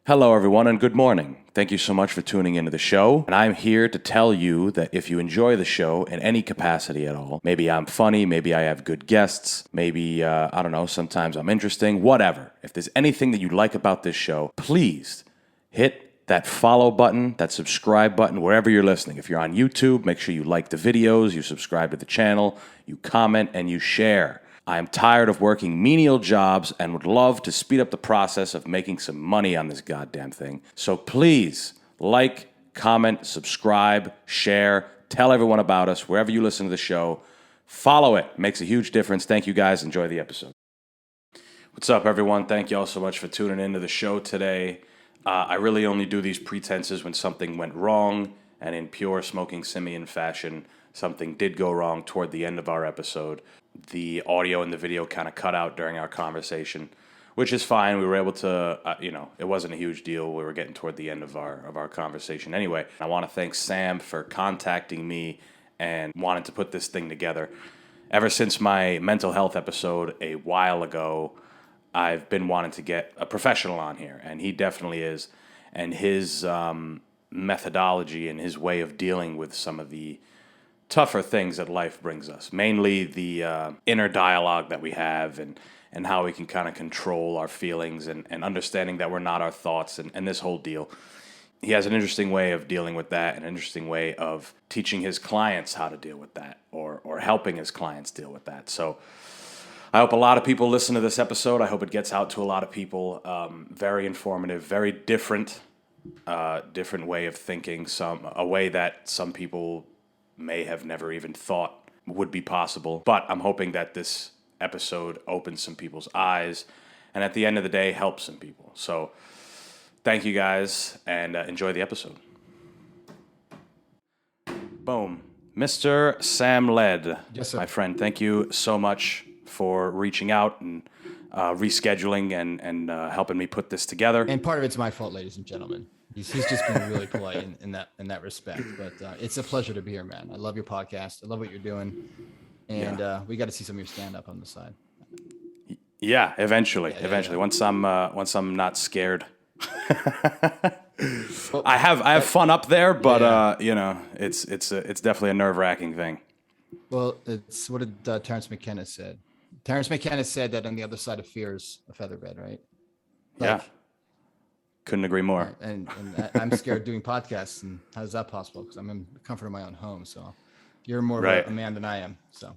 Hello, everyone, and good morning. Thank you so much for tuning into the show. And I'm here to tell you that if you enjoy the show in any capacity at all, maybe I'm funny, maybe I have good guests, maybe, I don't know, sometimes I'm interesting, whatever. If there's anything that you like about this show, please hit that follow button, that subscribe button, wherever you're listening. If you're on YouTube, make sure you like the videos, you subscribe to the channel, you comment, and you share. I am tired of working menial jobs and would love to speed up the process of making some money on this goddamn thing. So please like, comment, subscribe, share, tell everyone about us wherever you listen to the show. Follow it. Makes a huge difference. Thank you guys. Enjoy the episode. What's up, everyone? Thank you all so much for tuning into the show today. I really only do these pretenses when something went wrong, and in pure Smoking Simian fashion, something did go wrong toward the end of our episode. The audio and the video kind of cut out during our conversation, which is fine. We were able to, it wasn't a huge deal. We were getting toward the end of our conversation anyway. I want to thank Sam for contacting me and wanting to put this thing together. Ever since my mental health episode a while ago, I've been wanting to get a professional on here, and he definitely is. And his methodology and his way of dealing with some of the tougher things that life brings us, mainly the inner dialogue that we have and how we can kind of control our feelings and understanding that we're not our thoughts and this whole deal. He has an interesting way of dealing with that, an interesting way of teaching his clients how to deal with that or helping his clients deal with that. So I hope a lot of people listen to this episode. I hope it gets out to a lot of people. Very informative, very different way of thinking, a way that some people may have never even thought would be possible. But I'm hoping that this episode opens some people's eyes and at the end of the day helps some people. So thank you guys and enjoy the episode. Boom. Mr. Sam Led, Yes, sir. my friend, thank you so much for reaching out and rescheduling and helping me put this together. And part of it's my fault, ladies and gentlemen. He's just been really polite in that respect. But it's a pleasure to be here, man. I love your podcast. I love what you're doing, and we got to see some of your stand up on the side. Yeah, eventually. Once I'm not scared. Well, I have fun up there, but it's definitely a nerve-wracking thing. Well, it's what did Terrence McKenna said. Terrence McKenna said that on the other side of fear is a featherbed, right? Yeah. Couldn't agree more. And I'm scared doing podcasts, and how is that possible? Because I'm in the comfort of my own home. So you're more of a man than I am. So.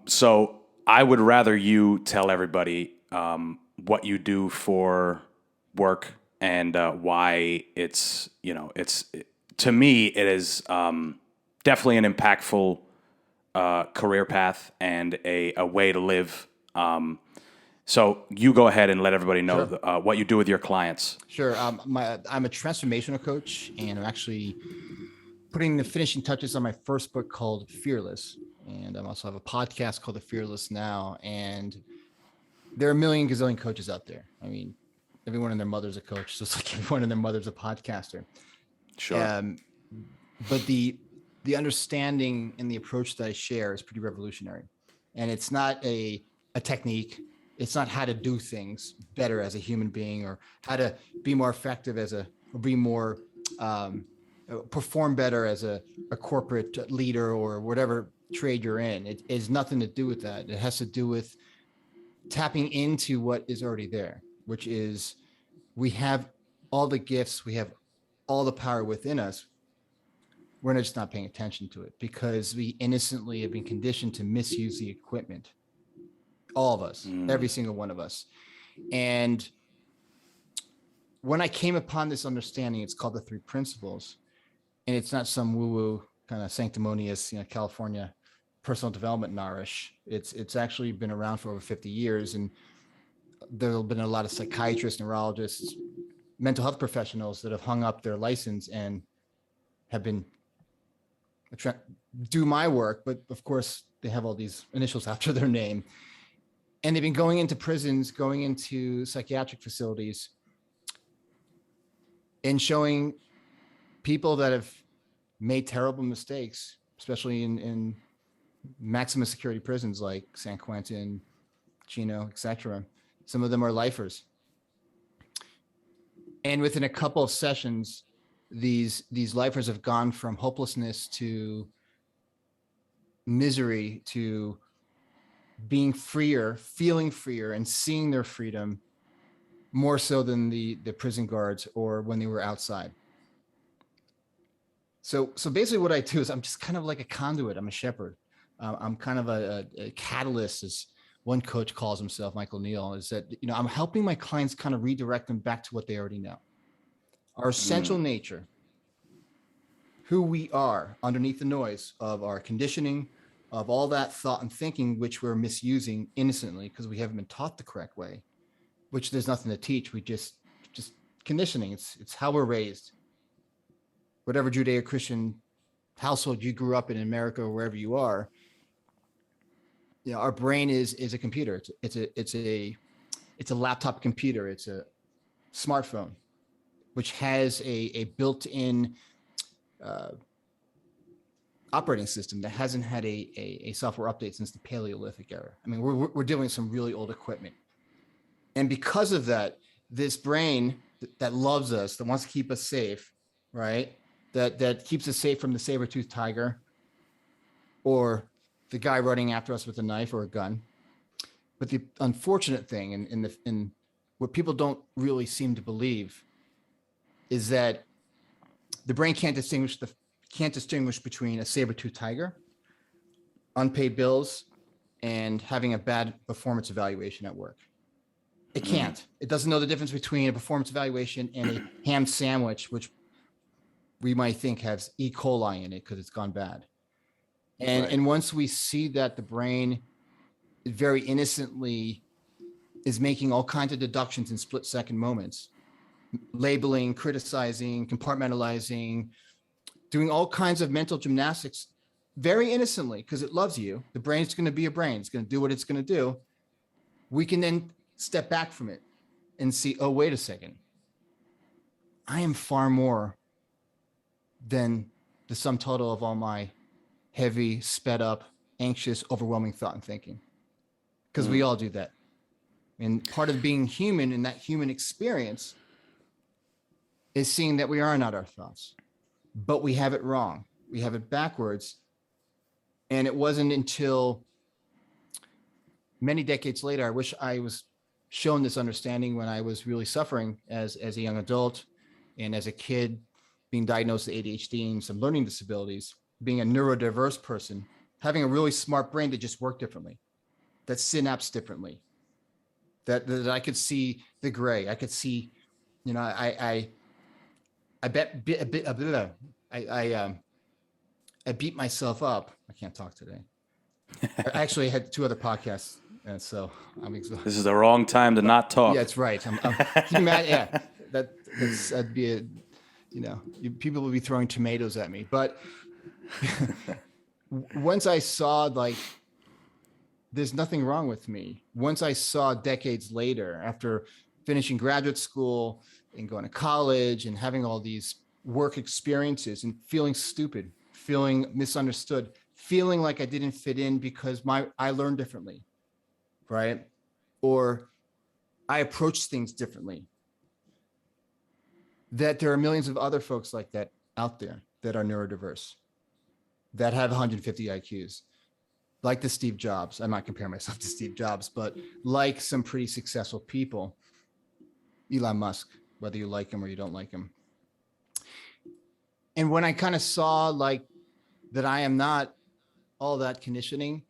So I would rather you tell everybody what you do for work and why it's to me it is definitely an impactful career path and a way to live. So you go ahead and let everybody know what you do with your clients. Sure. I'm a transformational coach, and I'm actually putting the finishing touches on my first book called Fearless. And I also have a podcast called The Fearless Now. And there are a million gazillion coaches out there. I mean, everyone and their mother's a coach, just like everyone and their mother's a podcaster. Sure. But the understanding and the approach that I share is pretty revolutionary. And it's not a technique. It's not how to do things better as a human being or how to be more effective perform better as a corporate leader or whatever trade you're in. It has nothing to do with that. It has to do with tapping into what is already there, which is we have all the gifts, we have all the power within us. We're just not paying attention to it because we innocently have been conditioned to misuse the equipment. All of us, every single one of us. And when I came upon this understanding, it's called the three principles. And it's not some woo-woo kind of sanctimonious, California personal development nourish. It's actually been around for over 50 years. And there have been a lot of psychiatrists, neurologists, mental health professionals that have hung up their license and have been do my work. But of course, they have all these initials after their name. And they've been going into prisons, going into psychiatric facilities, and showing people that have made terrible mistakes, especially in maximum security prisons like San Quentin, Chino, etc., Some of them are lifers. And within a couple of sessions, these lifers have gone from hopelessness to misery to being freer, feeling freer, and seeing their freedom more so than the prison guards or when they were outside. So basically what I do is I'm just kind of like a conduit. I'm a shepherd. I'm kind of a catalyst, as one coach calls himself, Michael Neal, is that, I'm helping my clients kind of redirect them back to what they already know. Our essential nature, who we are underneath the noise of our conditioning, of all that thought and thinking, which we're misusing innocently because we haven't been taught the correct way, which there's nothing to teach. We just conditioning. It's how we're raised. Whatever Judeo-Christian household you grew up in America or wherever you are, our brain is a computer. It's a laptop computer. It's a smartphone, which has a built-in operating system that hasn't had a software update since the Paleolithic era. I mean, we're dealing with some really old equipment, and because of that, this brain that loves us, that wants to keep us safe, right? That keeps us safe from the saber-toothed tiger or the guy running after us with a knife or a gun. But the unfortunate thing, and what people don't really seem to believe, is that the brain can't distinguish between a saber-toothed tiger, unpaid bills, and having a bad performance evaluation at work. It can't. It doesn't know the difference between a performance evaluation and a ham sandwich, which we might think has E. coli in it because it's gone bad. And once we see that the brain very innocently is making all kinds of deductions in split-second moments, labeling, criticizing, compartmentalizing, doing all kinds of mental gymnastics very innocently because it loves you. The brain's going to be a brain. It's going to do what it's going to do. We can then step back from it and see, oh, wait a second. I am far more than the sum total of all my heavy, sped up, anxious, overwhelming thought and thinking. Because we all do that. And part of being human in that human experience is seeing that we are not our thoughts, but we have it wrong. We have it backwards. And it wasn't until many decades later, I wish I was shown this understanding when I was really suffering as a young adult and as a kid, being diagnosed with ADHD and some learning disabilities, being a neurodiverse person, having a really smart brain that just worked differently, that synapsed differently, that I could see the gray. I could see, I beat myself up. I can't talk today. I actually had 2 other podcasts, and so I'm exhausted. This is the wrong time to not talk. Yeah, that's right. I'm mad. Yeah, that'd be people will be throwing tomatoes at me. But once I saw there's nothing wrong with me. Once I saw decades later, after finishing graduate school and going to college and having all these work experiences and feeling stupid, feeling misunderstood, feeling like I didn't fit in because I learned differently, right? Or I approached things differently. That there are millions of other folks like that out there that are neurodiverse, that have 150 IQs, like the Steve Jobs. I'm not comparing myself to Steve Jobs, but like some pretty successful people, Elon Musk, whether you like him or you don't like him. And when I kind of saw that I am not all that conditioning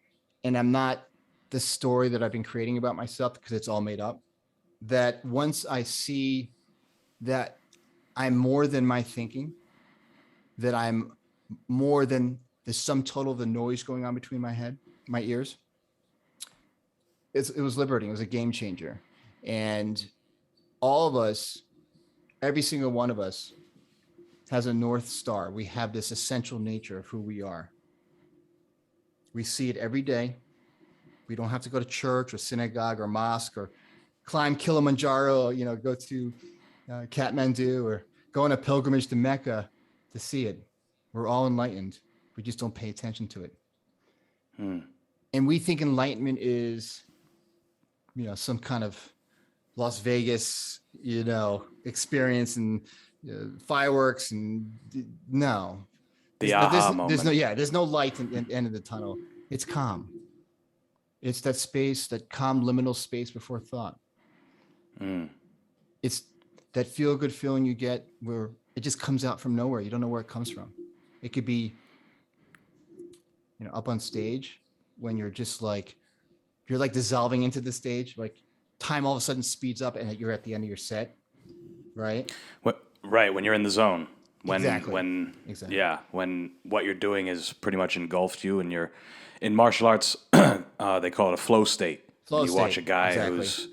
and I'm not the story that I've been creating about myself because it's all made up, that once I see that I'm more than my thinking, that I'm more than the sum total of the noise going on between my ears, it was liberating. It was a game changer. And all of us, every single one of us, has a North Star. We have this essential nature of who we are. We see it every day. We don't have to go to church or synagogue or mosque or climb Kilimanjaro, go to Kathmandu or go on a pilgrimage to Mecca to see it. We're all enlightened. We just don't pay attention to it. And we think enlightenment is, some kind of Las Vegas, experience and fireworks and no, The aha there's no, moment. yeah, there's no light in the end of the tunnel. It's calm. It's that space, that calm liminal space before thought. Mm. It's that feel good feeling you get where it just comes out from nowhere. You don't know where it comes from. It could be, up on stage when you're like dissolving into the stage, like time all of a sudden speeds up and you're at the end of your set, right? Right, when you're in the zone. Exactly. When Exactly. yeah, when what you're doing is pretty much engulfed you, and you're in martial arts. They call it a flow state, and Flow you watch a state. guy Exactly. who's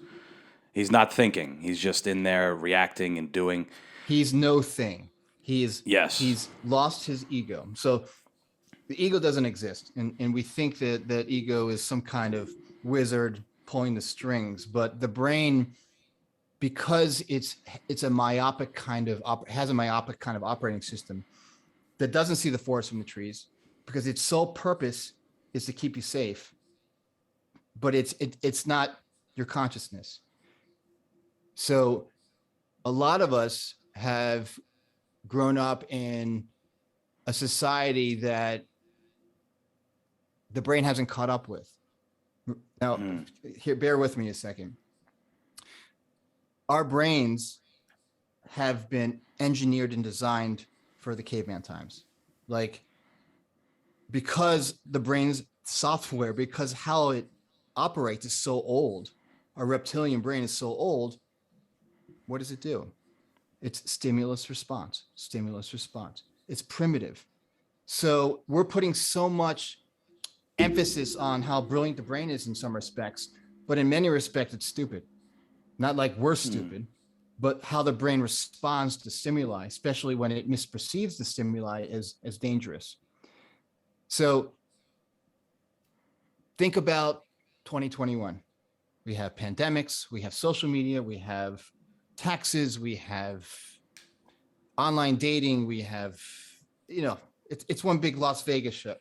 he's not thinking, he's just in there reacting and doing. He's no thing. Yes, He's lost his ego. So the ego doesn't exist. And we think that ego is some kind of wizard pulling the strings, but the brain, because it's a myopic kind of has a myopic kind of operating system that doesn't see the forest from the trees, because its sole purpose is to keep you safe, but it's not your consciousness. So a lot of us have grown up in a society that the brain hasn't caught up with. Now, here, bear with me a second. Our brains have been engineered and designed for the caveman times. Like, because the brain's software, because how it operates is so old, our reptilian brain is so old, what does it do? It's stimulus response, stimulus response. It's primitive. So we're putting so much emphasis on how brilliant the brain is in some respects, but in many respects, it's stupid. Not like we're stupid, but how the brain responds to stimuli, especially when it misperceives the stimuli as dangerous. So think about 2021. We have pandemics, we have social media, we have taxes, we have online dating, we have, it's one big Las Vegas show,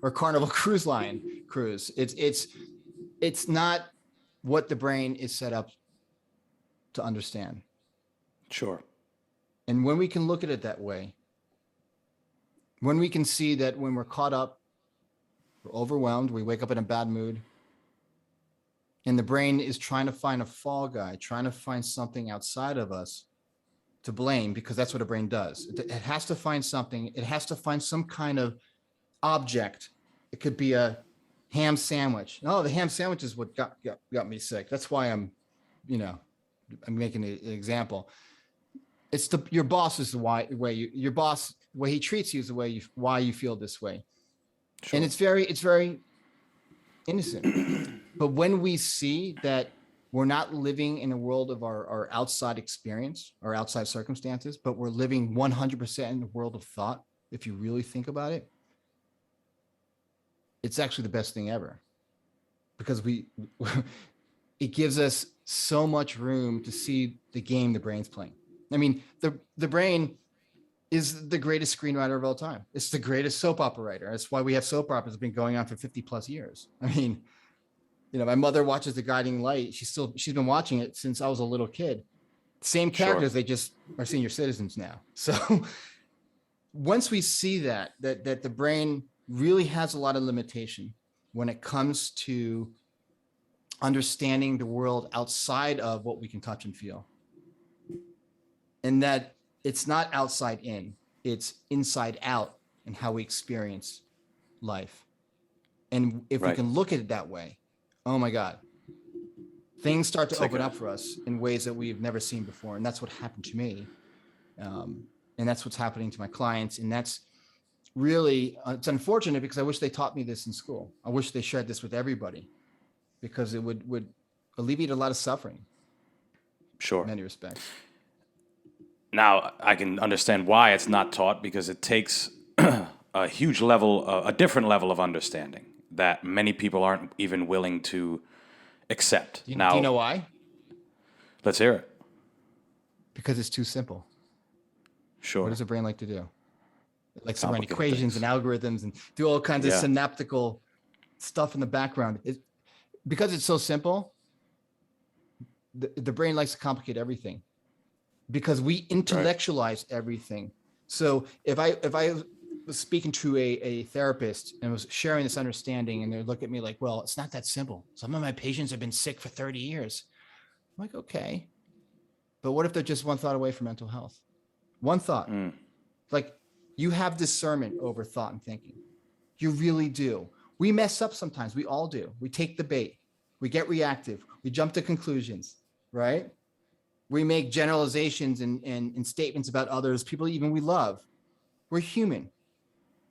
or Carnival Cruise Line cruise. It's not what the brain is set up to understand. sure. And when we can look at it that way, when we can see that when we're caught up, we're overwhelmed, we wake up in a bad mood, and the brain is trying to find a fall guy, trying to find something outside of us to blame, because that's what a brain does. It has to find something. It has to find some kind of object. It could be a ham sandwich. Oh, the ham sandwich is what got me sick. That's why I'm making an example. It's your boss is the way your boss, way he treats you is the way why you feel this way. And Sure. it's very innocent. But when we see that we're not living in a world of our outside experience, our outside circumstances, but we're living 100% in the world of thought, if you really think about it, it's actually the best thing ever, because it gives us so much room to see the game the brain's playing. I mean, the brain is the greatest screenwriter of all time. It's the greatest soap opera writer. That's why we have soap operas that have been going on for 50 plus years. I mean, my mother watches The Guiding Light. She's been watching it since I was a little kid. Same Sure. characters, they just are senior citizens now. So once we see that the brain really has a lot of limitation when it comes to understanding the world outside of what we can touch and feel, and that it's not outside in, it's inside out in how we experience life. And if we Right. can look at it that way, oh my God, things start to It's like open a up for us in ways that we've never seen before. And that's what happened to me. And that's what's happening to my clients. And that's really, it's unfortunate, because I wish they taught me this in school. I wish they shared this with everybody, because it would alleviate a lot of suffering in sure. many respects. Now I can understand why it's not taught, because it takes a huge level, a different level of understanding that many people aren't even willing to accept. Do you Now, know why? let's hear it. Because it's too simple. What Sure. does the brain like to do? It likes to run Complicated equations and things. algorithms and do all kinds of Yeah. synaptical stuff in the background. Because it's so simple, the brain likes to complicate everything because we intellectualize everything. So if I was speaking to a therapist and was sharing this understanding, and they look at me like, well, it's not that simple. Some of my patients have been sick for 30 years. I'm like, okay, but what if they're just one thought away from mental health? One thought. Like, you have discernment over thought and thinking. You really do. We mess up sometimes. We all do. We take the bait. We get reactive. We jump to conclusions, right? We make generalizations and statements about others, people even we love. We're human.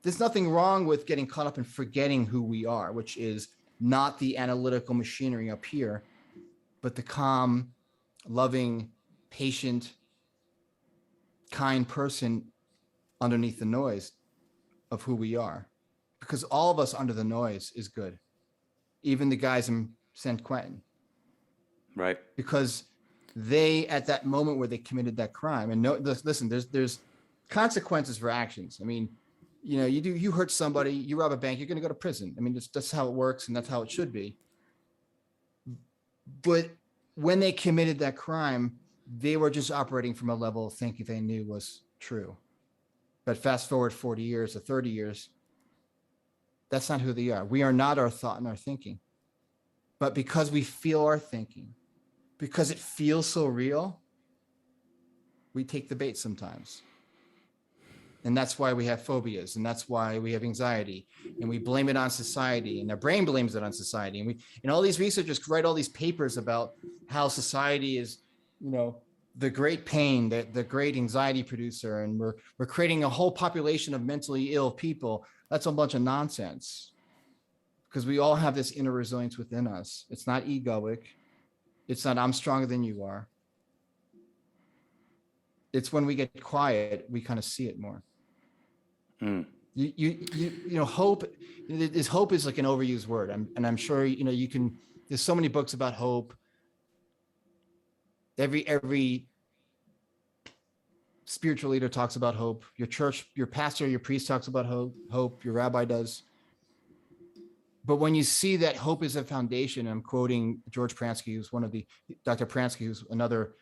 There's nothing wrong with getting caught up in forgetting who we are, which is not the analytical machinery up here, but the calm, loving, patient, kind person underneath the noise of who we are. Because all of us under the noise is good. Even the guys in San Quentin. Right. Because they, at that moment where they committed that crime, and no, listen, there's consequences for actions. I mean, you hurt somebody, you rob a bank, you're going to go to prison. I mean, that's how it works, and that's how it should be. But when they committed that crime, they were just operating from a level of thinking they knew was true. But fast forward 40 years or 30 years, that's not who they are. We are not our thought and our thinking. But because we feel our thinking, because it feels so real, we take the bait sometimes. And that's why we have phobias, and that's why we have anxiety, and we blame it on society, and our brain blames it on society. And all these researchers write all these papers about how society is, the great pain, the great anxiety producer, and we're creating a whole population of mentally ill people. That's a bunch of nonsense, because we all have this inner resilience within us. It's not egoic. It's not I'm stronger than you are. It's when we get quiet, we kind of see it more. Hope is like an overused word. I'm sure, you can, there's so many books about hope. Every spiritual leader talks about hope. Your church, your pastor, your priest talks about hope. Your rabbi does. But when you see that hope is a foundation, I'm quoting George Pransky, who's Dr. Pransky, who's another,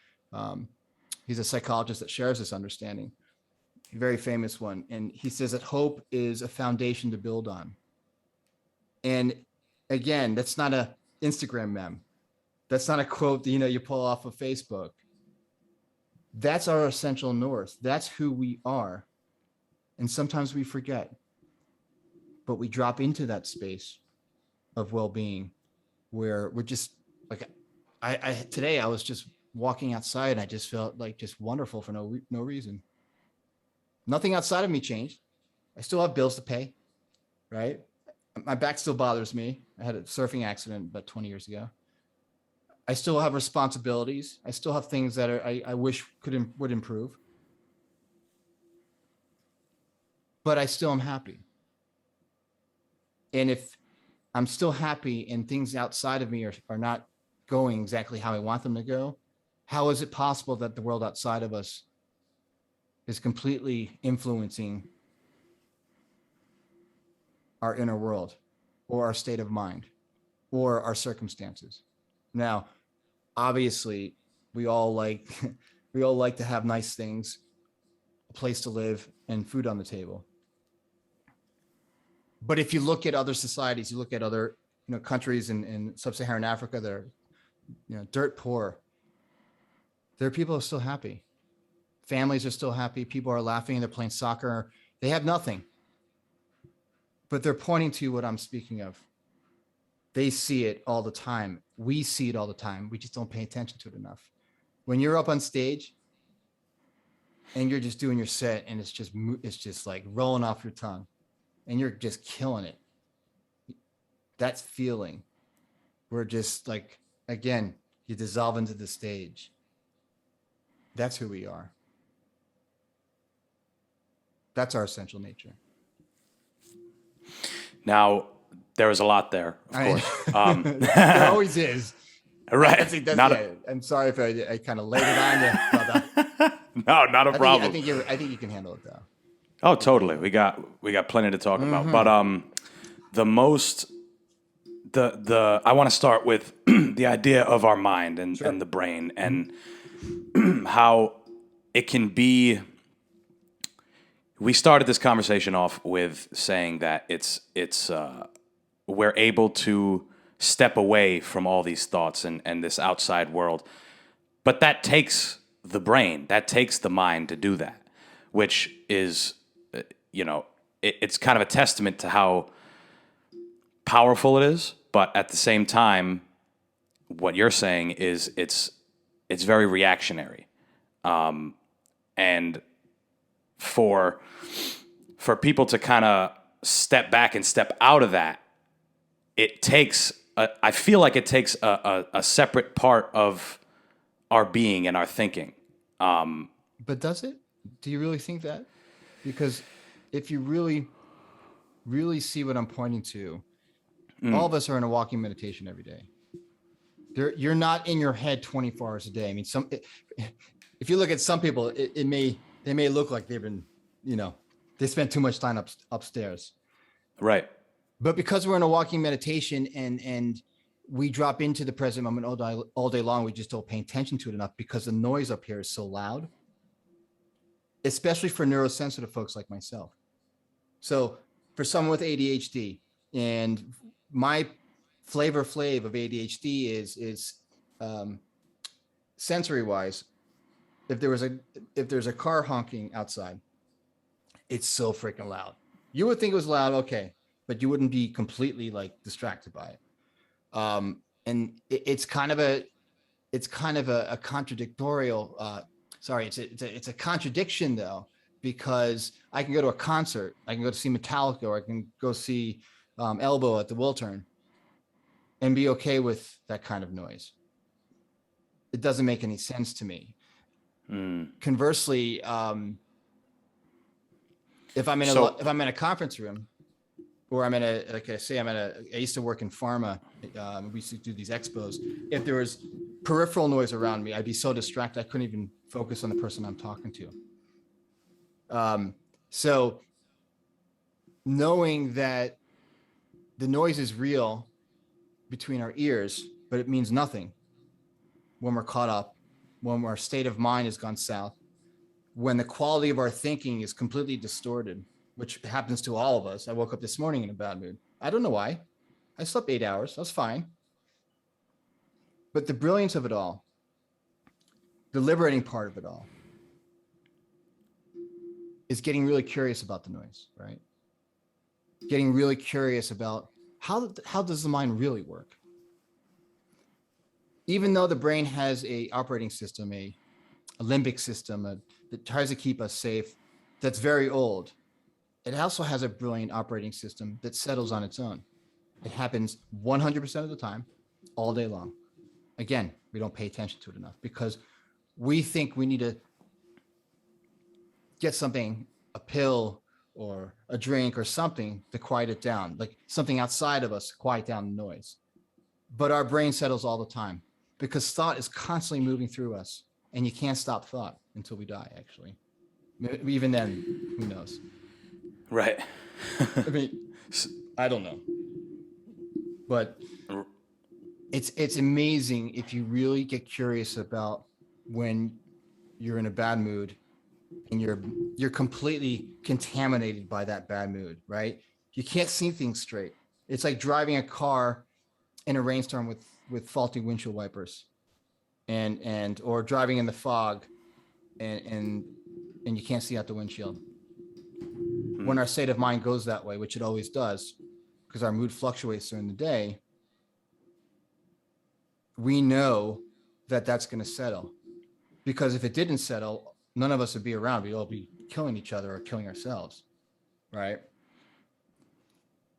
he's a psychologist that shares this understanding, a very famous one. And he says that hope is a foundation to build on. And again, that's not a Instagram meme. That's not a quote that, you pull off of Facebook. That's our essential north. That's who we are. And sometimes we forget, but we drop into that space of well-being where we're just like, today I was just walking outside and I just felt like just wonderful for no reason. Nothing outside of me changed. I still have bills to pay, right? My back still bothers me. I had a surfing accident about 20 years ago. I still have responsibilities. I still have things that I wish would improve. But I still am happy. And if I'm still happy and things outside of me are not going exactly how I want them to go, how is it possible that the world outside of us is completely influencing our inner world or our state of mind or our circumstances? Now, obviously, we all like to have nice things, a place to live, and food on the table. But if you look at other societies, you look at other countries in sub-Saharan Africa that are dirt poor, their people are still happy. Families are still happy. People are laughing. They're playing soccer. They have nothing. But they're pointing to what I'm speaking of. They see it all the time. We see it all the time. We just don't pay attention to it enough. When you're up on stage and you're just doing your set and it's just like rolling off your tongue and you're just killing it. That's feeling. We're just like, again, you dissolve into the stage. That's who we are. That's our essential nature. Now, there was a lot there, of course. There always is. Right. I'm sorry if I kind of laid it on you, brother. No, not a problem. I think you can handle it though. Oh, totally. We got plenty to talk about. But the most the I want to start with the idea of our mind and the brain and how it can be. We started this conversation off with saying that it's we're able to step away from all these thoughts and this outside world, but that takes the brain, that takes the mind to do that, which is, it's kind of a testament to how powerful it is. But at the same time, what you're saying is it's very reactionary, and for people to kind of step back and step out of that, it takes I feel like it takes a separate part of our being and our thinking. But does it? Do you really think that? Because if you really, really see what I'm pointing to, all of us are in a walking meditation every day. You're not in your head 24 hours a day. I mean, if you look at some people, they may look like they've been, they spent too much time upstairs. Right. But because we're in a walking meditation and we drop into the present moment all day long, we just don't pay attention to it enough because the noise up here is so loud, especially for neurosensitive folks like myself. So for someone with ADHD, and my flavor of ADHD is sensory wise. If there's a car honking outside, it's so freaking loud. You would think it was loud, okay, but you wouldn't be completely like distracted by it. And it's kind of a contradictorial. It's a contradiction though, because I can go to a concert, I can go to see Metallica, or I can go see Elbow at the Wiltern, and be okay with that kind of noise. It doesn't make any sense to me. Conversely, if I'm in a conference room, or I'm in I used to work in pharma. We used to do these expos. If there was peripheral noise around me, I'd be so distracted I couldn't even focus on the person I'm talking to. So knowing that the noise is real between our ears, but it means nothing when we're caught up, when our state of mind has gone south, when the quality of our thinking is completely distorted, which happens to all of us. I woke up this morning in a bad mood. I don't know why. I slept 8 hours. That's fine. But the brilliance of it all, the liberating part of it all, is getting really curious about the noise, right? Getting really curious about how does the mind really work? Even though the brain has a operating system, a limbic system that tries to keep us safe, that's very old, it also has a brilliant operating system that settles on its own. It happens 100% of the time, all day long. Again, we don't pay attention to it enough because we think we need to get something, a pill or a drink or something to quiet it down, like something outside of us to quiet down the noise. But our brain settles all the time because thought is constantly moving through us, and you can't stop thought until we die, actually. Even then, who knows? Right. I mean, I don't know. But it's amazing if you really get curious about when you're in a bad mood and you're completely contaminated by that bad mood, right? You can't see things straight. It's like driving a car in a rainstorm with faulty windshield wipers, and or driving in the fog and you can't see out the windshield. When our state of mind goes that way, which it always does, because our mood fluctuates during the day, we know that that's going to settle. Because if it didn't settle, none of us would be around. We'd all be killing each other or killing ourselves, right?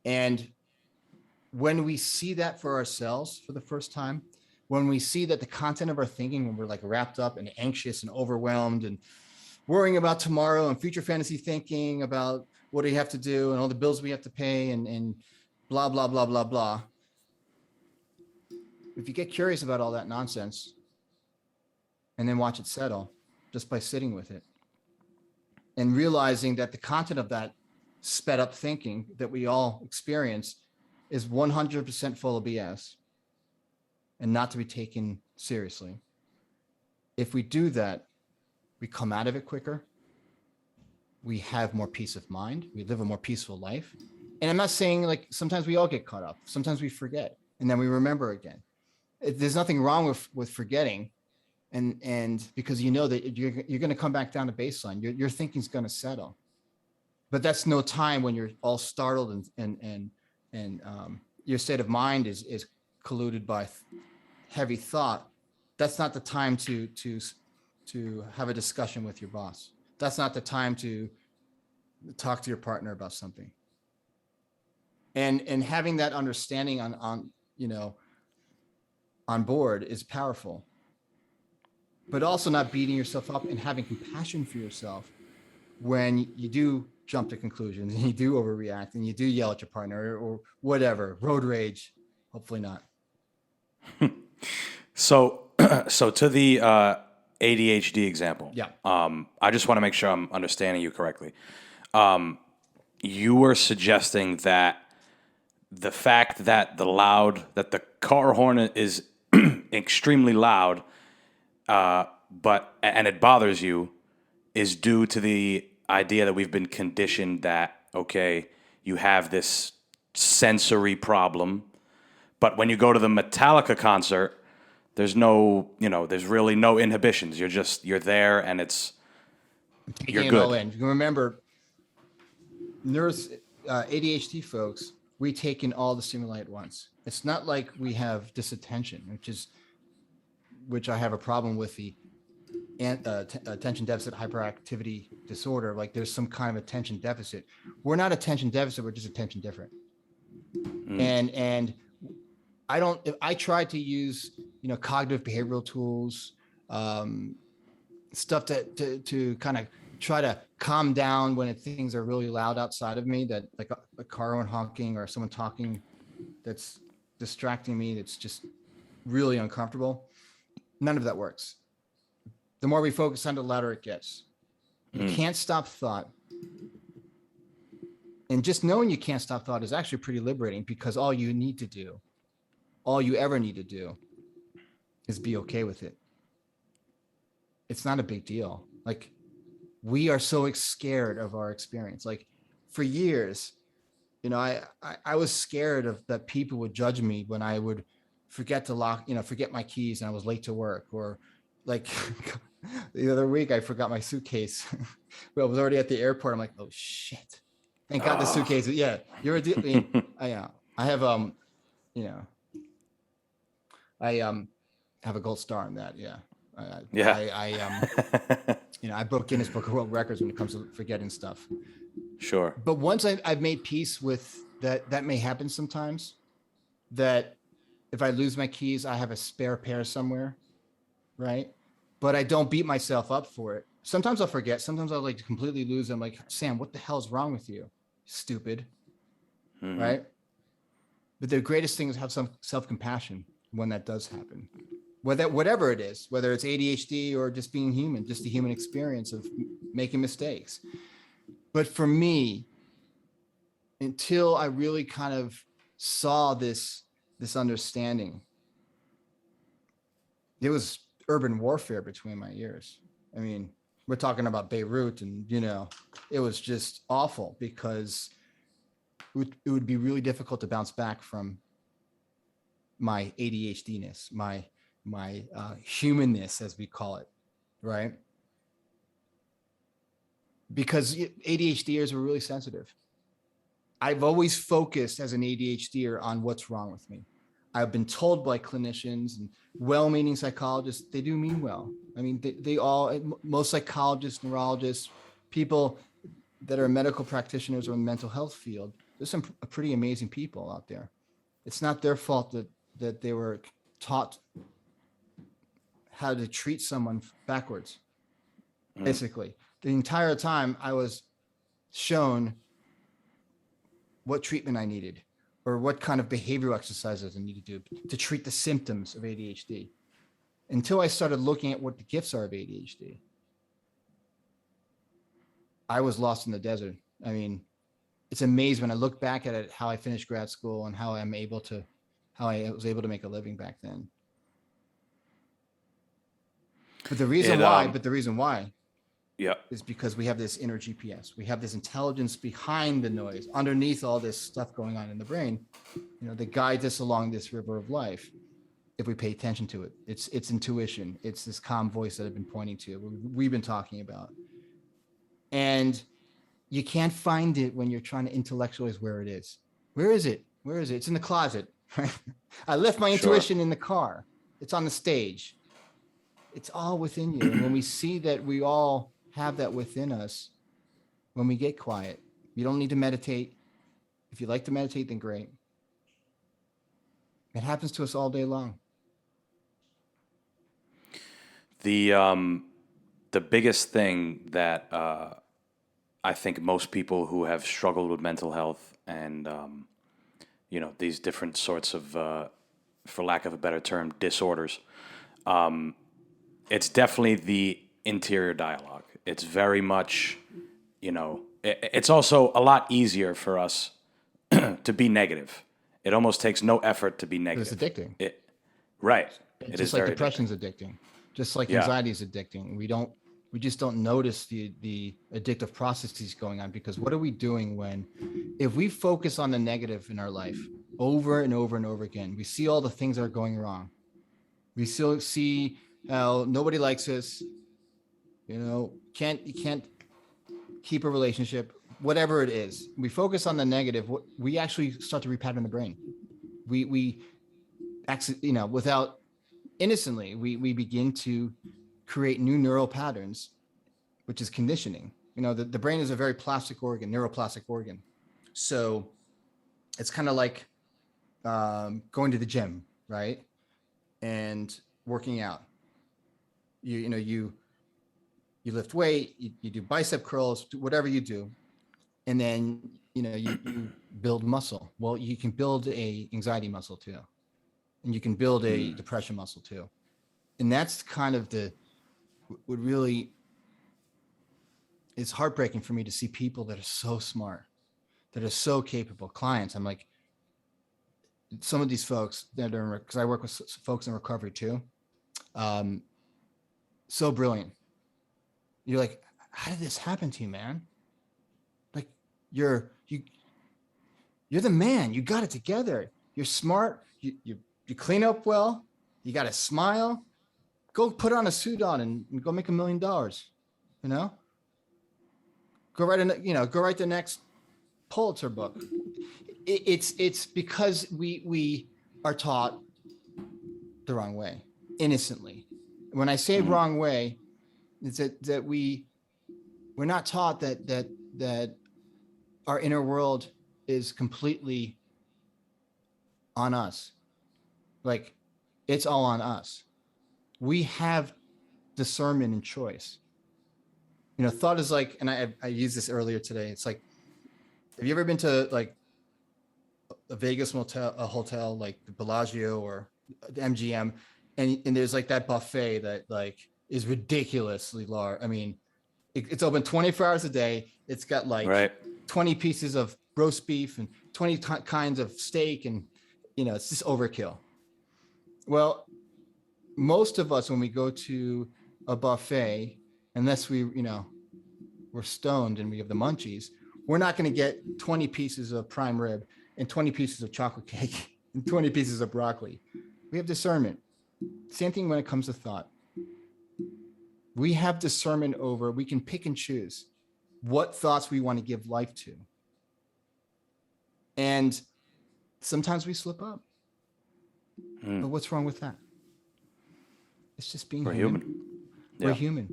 And when we see that for ourselves for the first time, when we see that the content of our thinking, when we're like wrapped up and anxious and overwhelmed and worrying about tomorrow and future fantasy thinking about what do you have to do and all the bills we have to pay and blah, blah, blah, blah, blah. If you get curious about all that nonsense and then watch it settle just by sitting with it and realizing that the content of that sped up thinking that we all experience is 100% full of BS and not to be taken seriously. If we do that, we come out of it quicker. We have more peace of mind. We live a more peaceful life. And I'm not saying like sometimes we all get caught up. Sometimes we forget and then we remember again. There's nothing wrong with forgetting, and because you know that you're going to come back down to baseline. Your thinking's going to settle. But that's no time when you're all startled and your state of mind is colluded by heavy thought. That's not the time to have a discussion with your boss. That's not the time to talk to your partner about something. And having that understanding on on board is powerful. But also not beating yourself up and having compassion for yourself when you do jump to conclusions and you do overreact and you do yell at your partner or whatever, road rage. Hopefully not. So, so to the ADHD example, Yeah. I just want to make sure I'm understanding you correctly. You were suggesting that the fact that the car horn is extremely loud, and it bothers you, is due to the idea that we've been conditioned that, okay, you have this sensory problem, but when you go to the Metallica concert, there's there's really no inhibitions. You're there and you're Taking it all good. in. You can remember nurse ADHD folks, we take in all the stimuli at once. It's not like we have disattention, which I have a problem with the attention deficit hyperactivity disorder. Like there's some kind of attention deficit. We're not attention deficit. We're just attention different. And I try to use, cognitive behavioral tools, stuff to kind of try to calm down when things are really loud outside of me, that like a car horn honking or someone talking that's distracting me. That's just really uncomfortable. None of that works. The more we focus on, the louder it gets. You can't stop thought. And just knowing you can't stop thought is actually pretty liberating, because all you ever need to do is be okay with it. It's not a big deal. Like, we are so scared of our experience. Like, for years, I was scared of that people would judge me when I would forget my keys and I was late to work, or like the other week I forgot my suitcase. But I was already at the airport. I'm like, oh shit! Thank God the suitcase. Yeah, you're a deal. I have I have a gold star on that. Yeah. I broke Guinness Book of World Records when it comes to forgetting stuff. Sure. But once I've made peace with that may happen sometimes, that if I lose my keys, I have a spare pair somewhere, right? But I don't beat myself up for it. Sometimes I'll forget. Sometimes I'll like completely lose them. Like, Sam, what the hell's wrong with you? Stupid. Mm-hmm. Right? But the greatest thing is have some self-compassion when that does happen. Whatever it is, whether it's ADHD or just being human, just the human experience of making mistakes. But for me, until I really kind of saw this understanding, it was urban warfare between my ears. I mean, we're talking about Beirut, and it was just awful, because it would be really difficult to bounce back from my ADHD-ness, my humanness, as we call it, right? Because ADHDers are really sensitive. I've always focused as an ADHDer on what's wrong with me. I've been told by clinicians and well-meaning psychologists, they do mean well. I mean, most psychologists, neurologists, people that are medical practitioners or in the mental health field, there's some pretty amazing people out there. It's not their fault that they were taught how to treat someone backwards. Basically, the entire time I was shown what treatment I needed, or what kind of behavioral exercises I need to do to treat the symptoms of ADHD, until I started looking at what the gifts are of ADHD. I was lost in the desert. I mean, it's amazing when I look back at it, how I finished grad school and how I was able to make a living back then. But It the reason why yeah, is because we have this inner GPS. We have this intelligence behind the noise, underneath all this stuff going on in the brain, that guides us along this river of life. If we pay attention to it, it's intuition. It's this calm voice that I've been pointing to. We've been talking about, and you can't find it when you're trying to intellectualize where it is. Where is it? Where is it? It's in the closet. Right? I left my sure. intuition in the car. It's on the stage. It's all within you. And when we see that we all have that within us, when we get quiet, you don't need to meditate. If you like to meditate, then great. It happens to us all day long. The biggest thing that I think most people who have struggled with mental health and these different sorts of, for lack of a better term, disorders, it's definitely the interior dialogue. It's very much, it's also a lot easier for us to be negative. It almost takes no effort to be But it's negative. addicting. Right. It's It just is like very depression's addicting. addicting, just like Yeah. anxiety is addicting. We just don't notice the addictive processes going on, because what are we doing if we focus on the negative in our life over and over and over again? We see all the things that are going wrong. We still see how nobody likes us. You can't keep a relationship, whatever it is. We focus on the negative. We actually start to repattern the brain. We actually, without innocently, we begin to create new neural patterns, which is conditioning. The brain is a very plastic organ, neuroplastic organ. So it's kind of like going to the gym, right? And working out. You lift weight, you do bicep curls, whatever you do, and then you build muscle. Well, you can build a anxiety muscle too, and you can build a depression muscle too. And that's kind of what really is heartbreaking for me, to see people that are so smart, that are so capable clients. I'm like, some of these folks that are, because I work with folks in recovery too, um, so brilliant. You're like, how did this happen to you, man? Like, you're the man. You got it together. You're smart. You clean up well. You got a smile. Go put on a suit on and go make $1 million. Go write the next Pulitzer book. It's because we are taught the wrong way, innocently. When I say wrong way, it's that we're not taught that our inner world is completely on us. Like, it's all on us. We have discernment and choice. Thought is like, and I used this earlier today. It's like, have you ever been to like a Vegas hotel like the Bellagio or the MGM, and there's like that buffet that like is ridiculously large. I mean, it's open 24 hours a day. It's got like Right. 20 pieces of roast beef and 20 kinds of steak, and it's just overkill. Well, most of us, when we go to a buffet, unless we're stoned and we have the munchies, we're not going to get 20 pieces of prime rib and 20 pieces of chocolate cake and 20 pieces of broccoli. We have discernment. Same thing when it comes to thought. We have discernment over, we can pick and choose what thoughts we want to give life to. And sometimes we slip up. But what's wrong with that? It's just being We're human. human. We're Yeah. human.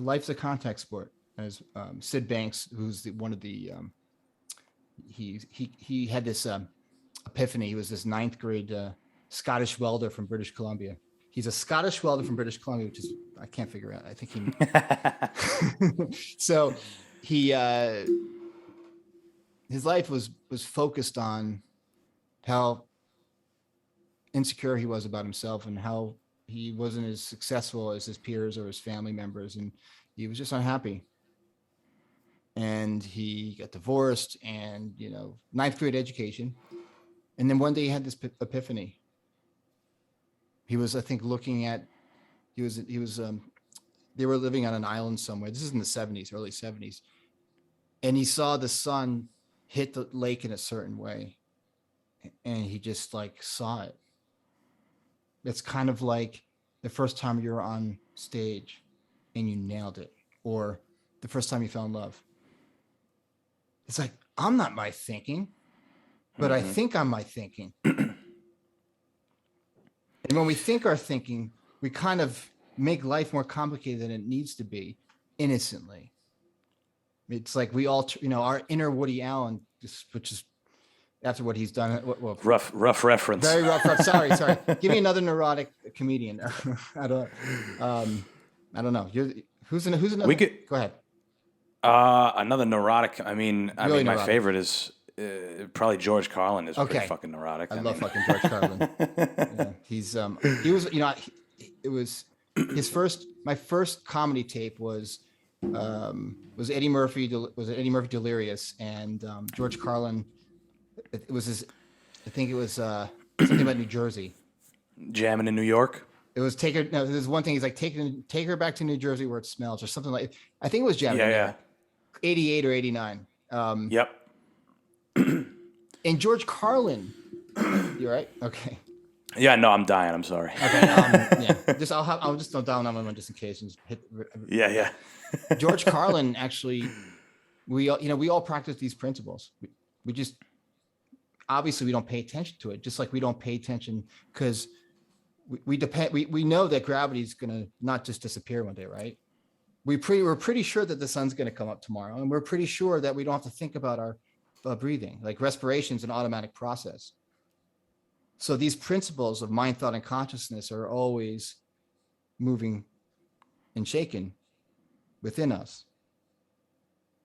Life's a contact sport. As Sid Banks, who's one of the, he had this epiphany. He was this ninth grade Scottish welder from British Columbia. He's a Scottish welder from British Columbia, which is, I can't figure out. I think so he, his life was focused on how insecure he was about himself and how he wasn't as successful as his peers or his family members. And he was just unhappy. and he got divorced, and ninth grade education. And then one day he had this epiphany. He was, I think, looking at, he was they were living on an island somewhere. This is in the 70s, early 70s. And he saw the sun hit the lake in a certain way. And he just like saw it. It's kind of like the first time you're on stage and you nailed it, or the first time you fell in love. It's like, I'm not my thinking, but I think I'm my thinking. And when we think our thinking, we kind of make life more complicated than it needs to be, innocently. It's like we all, our inner Woody Allen, which is after what he's done. Well, rough reference. Very rough. Sorry. Give me another neurotic comedian. I don't know. Who's another? Go ahead. Another neurotic. I mean, Really my neurotic. favorite is probably George Carlin. Is pretty fucking neurotic. I love fucking George Carlin. Yeah, he was, it was my first comedy tape was Eddie Murphy. Was it Eddie Murphy Delirious, and George Carlin? It was his. I think it was something about New Jersey. Jamming in New York. It was take her. No, there's one thing. He's like take her back to New Jersey where it smells, or something like. I think it was jamming. Yeah. 88 or 89. Yep. And George Carlin. You right? Okay. Yeah, no, I'm dying. I'm sorry. Okay. Yeah. I'll just note down one just in case and just hit. Yeah. George Carlin actually, we all practice these principles. We just obviously we don't pay attention to it, just like we don't pay attention because we know that gravity is going to not just disappear one day, right? We're pretty sure that the sun's going to come up tomorrow, and we're pretty sure that we don't have to think about our breathing. Like respiration is an automatic process. So these principles of mind, thought, and consciousness are always moving and shaken within us.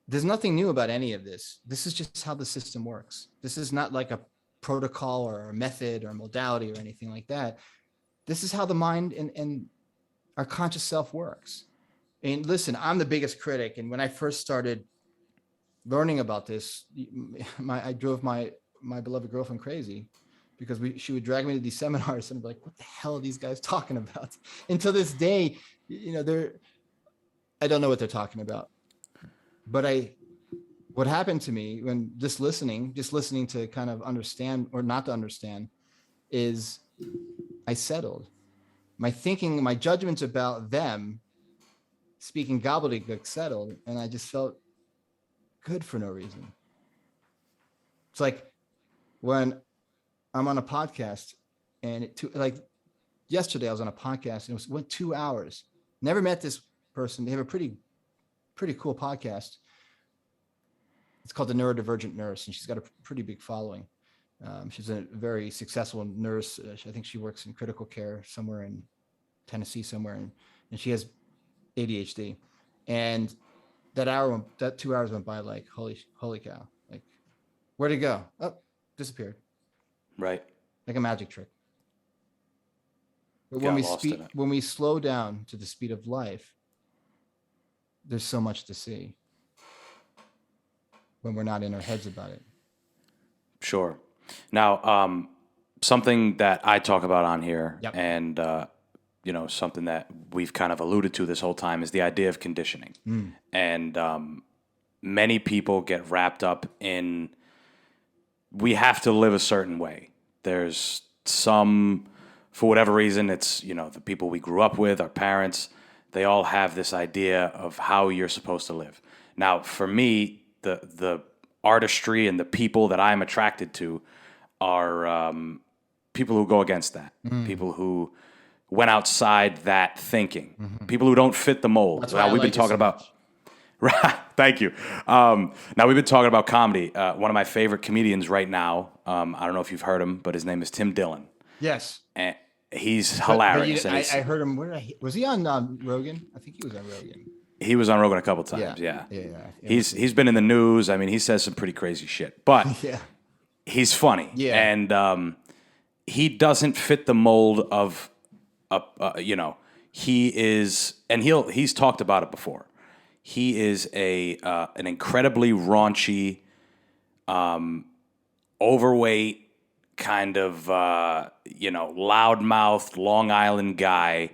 There's nothing new about any of this. This is just how the system works. This is not like a protocol or a method or a modality or anything like that. This is how the mind and our conscious self works. And listen, I'm the biggest critic. And when I first started learning about this, I drove my beloved girlfriend crazy because she would drag me to these seminars and I'd be like, what the hell are these guys talking about? And to this day, I don't know what they're talking about. But what happened to me when just listening to kind of understand or not to understand is I settled. My thinking, my judgments about them speaking gobbledygook settled, and I just felt good for no reason. It's like when I'm on a podcast and like yesterday I was on a podcast and went 2 hours. Never met this person. They have a pretty cool podcast. It's called The Neurodivergent Nurse, and she's got a pretty big following. She's a very successful nurse. I think she works in critical care somewhere in Tennessee somewhere, and she has ADHD. And that 2 hours went by like holy cow! Like, where'd it go? Oh, disappeared. Right. Like a magic trick. But when we slow down to the speed of life, there's so much to see when we're not in our heads about it. Sure. Now, something that I talk about on here, Yep. and something that we've kind of alluded to this whole time is the idea of conditioning. And many people get wrapped up in we have to live a certain way. There's some, for whatever reason, it's the people we grew up with, our parents. They all have this idea of how you're supposed to live. Now, for me, the artistry and the people that I'm attracted to are people who go against that. People who went outside that thinking. People who don't fit the mold. That's why we've been talking about. Right. Thank you. Now we've been talking about comedy. One of my favorite comedians right now. I don't know if you've heard him, but his name is Tim Dillon. Yes. And he's hilarious. But I heard him. Was he on Rogan? I think he was on Rogan. He was on Rogan a couple times. Yeah. He's been in the news. I mean, he says some pretty crazy shit, but he's funny. Yeah. And he doesn't fit the mold of, he is, and he's talked about it before. He is an incredibly raunchy, overweight, kind of loudmouthed Long Island guy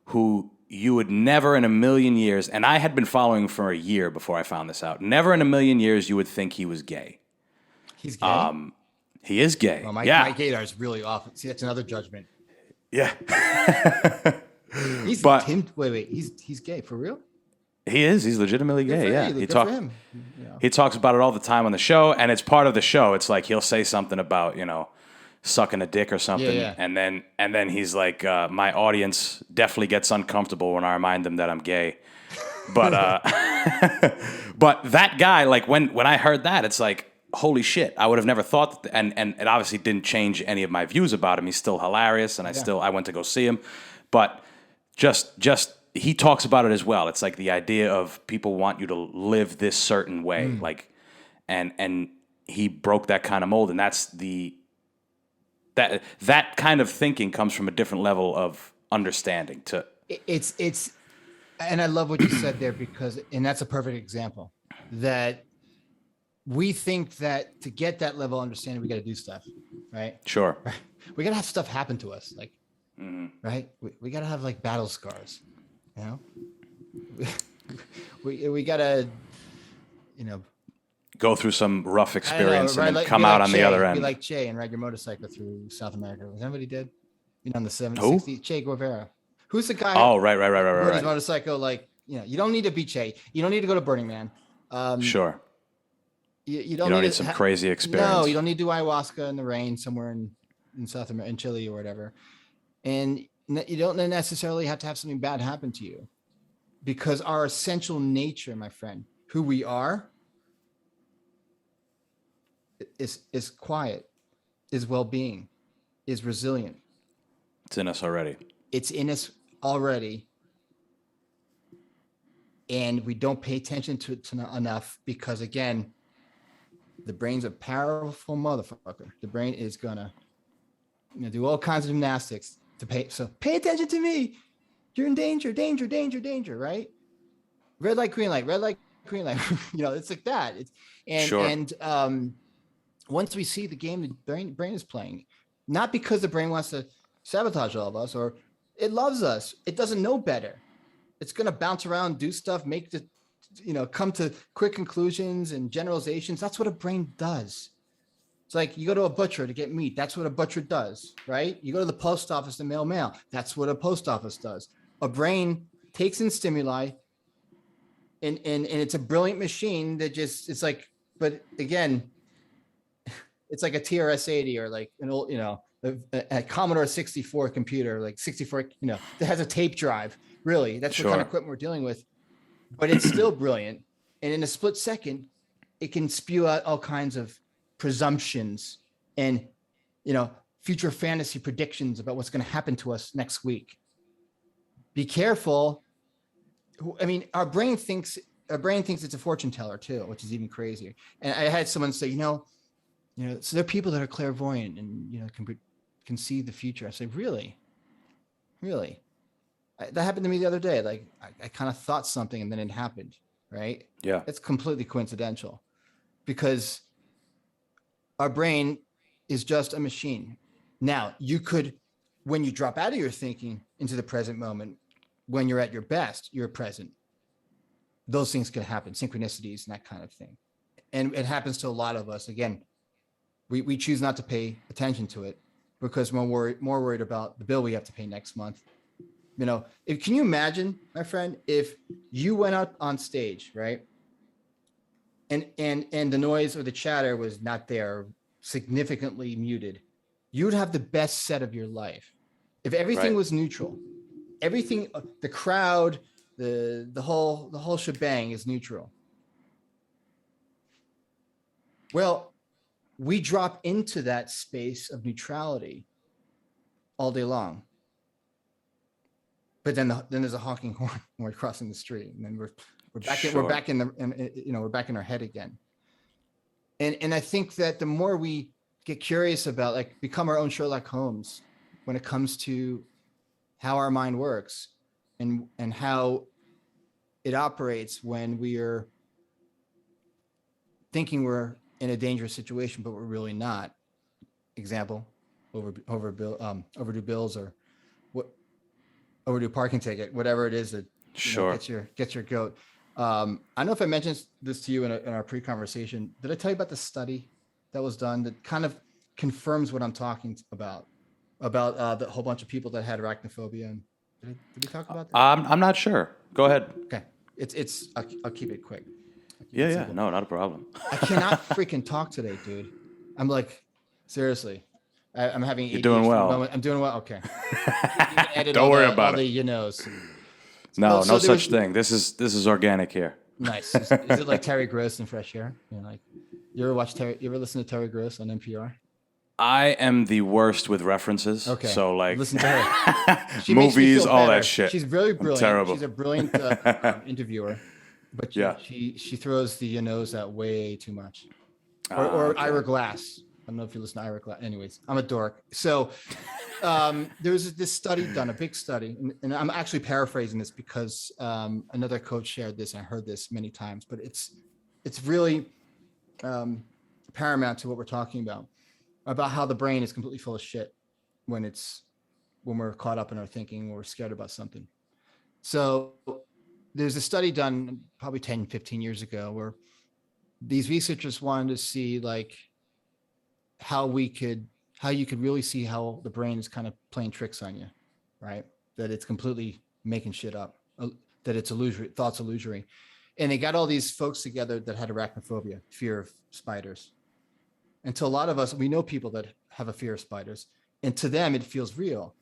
who you would never in a million years, and I had been following for a year before I found this out. Never in a million years you would think he was gay. He's gay. He is Well, gay. my Yeah, gaydar is really off. See, that's another judgment. yeah. He's But him. Wait. He's gay for real? he is. He's legitimately gay. Yeah, Good for him. You know. he talks about it all the time on the show, and it's part of the show. It's like he'll say something about sucking a dick or something, Yeah. and then he's like, my audience definitely gets uncomfortable when I remind them that I'm gay. But but that guy, like when I heard that, it's like, holy shit! I would have never thought that, and it obviously didn't change any of my views about him. He's still hilarious, and I went to go see him, but just he talks about it as well. It's like the idea of people want you to live this certain way, like, and he broke that kind of mold, and that's that kind of thinking comes from a different level of understanding. It's and I love what you said there because that's a perfect example that we think that to get that level of understanding, we got to do stuff, right? Sure. We got to have stuff happen to us, like, right? We got to have like battle scars, you know. We got to, Go through some rough experience right? and then Like, come out on Che, the other end. Be like Che and ride your motorcycle through South America. Was that what he did? On the 7th, Who? 60s? Che Guevara. Who's the guy? Oh, right. Rode his motorcycle. Like, you don't need to be Che. You don't need to go to Burning Man. Sure. You don't need some crazy experience. No, you don't need to do ayahuasca in the rain somewhere in South America, in Chile or whatever. And you don't necessarily have to have something bad happen to you, because our essential nature, my friend, who we are, is quiet, is well-being, is resilient. It's in us already. It's in us already. And we don't pay attention to it enough because, again, the brain's a powerful motherfucker. The brain is gonna do all kinds of gymnastics to pay attention to me. You're in danger, right? Red light, green light, red light, green light. It's like that. Once we see the game the brain is playing, not because the brain wants to sabotage all of us or it loves us, it doesn't know better. It's going to bounce around, do stuff, come to quick conclusions and generalizations. That's what a brain does. It's like you go to a butcher to get meat. That's what a butcher does, right? You go to the post office to mail. That's what a post office does. A brain takes in stimuli, and it's a brilliant machine that it's like, but again, it's like a TRS-80 or like an old, a Commodore 64 computer, like 64, that has a tape drive. Really, that's what kind of equipment we're dealing with. But it's still brilliant. And in a split second, it can spew out all kinds of presumptions and, future fantasy predictions about what's going to happen to us next week. Be careful. I mean, our brain thinks it's a fortune teller too, which is even crazier. And I had someone say, so there are people that are clairvoyant and, can see the future. I say, really? That happened to me the other day. Like I kind of thought something and then it happened. Right. Yeah. It's completely coincidental because our brain is just a machine. Now you could, when you drop out of your thinking into the present moment, when you're at your best, you're present. Those things could happen, synchronicities and that kind of thing. And it happens to a lot of us. Again, we choose not to pay attention to it because we're more worried about the bill we have to pay next month. Can you imagine, my friend, if you went out on stage, right? And the noise or the chatter was not there, significantly muted, you would have the best set of your life. If everything was neutral, everything, the crowd, the whole shebang is neutral. Well, we drop into that space of neutrality all day long. But then there's a honking horn when we're crossing the street, and then we're back in our head again. And I think that the more we get curious about, like, become our own Sherlock Holmes when it comes to how our mind works and how it operates when we are thinking we're in a dangerous situation, but we're really not. Example, overdue bills, or what, overdue parking ticket, whatever it is that Sure. gets your goat. I don't know if I mentioned this to you in our pre-conversation. Did I tell you about the study that was done that kind of confirms what I'm talking about the whole bunch of people that had arachnophobia? And did we talk about that? I'm not sure. Go ahead. Okay, I'll keep it quick. Yeah, yeah. No, not a problem. I cannot freaking talk today, dude. I'm like, seriously. I'm having You're ADHD doing well. moment. I'm doing well. Okay. Don't worry about it. You knows. No, Well, so no there such was- thing. This is organic here. Nice. Is it like Terry Gross and Fresh Air? Like, you ever listen to Terry Gross on NPR? I am the worst with references. Okay. So like Listen to her. She makes me movies, feel all better. that shit. She's very brilliant. terrible. She's a brilliant interviewer, but she throws the nose out way too much. Or okay. Ira Glass. I don't know if you listen to Ira Glass. Anyways, I'm a dork. So there was this study done, a big study, and I'm actually paraphrasing this because another coach shared this, and I heard this many times, but it's really paramount to what we're talking about how the brain is completely full of shit when we're caught up in our thinking, or we're scared about something. So there's a study done probably 10, 15 years ago where these researchers wanted to see like how you could really see how the brain is kind of playing tricks on you, right? That it's completely making shit up, that it's thoughts illusory. And they got all these folks together that had arachnophobia, fear of spiders. And to a lot of us, we know people that have a fear of spiders, and to them, it feels real.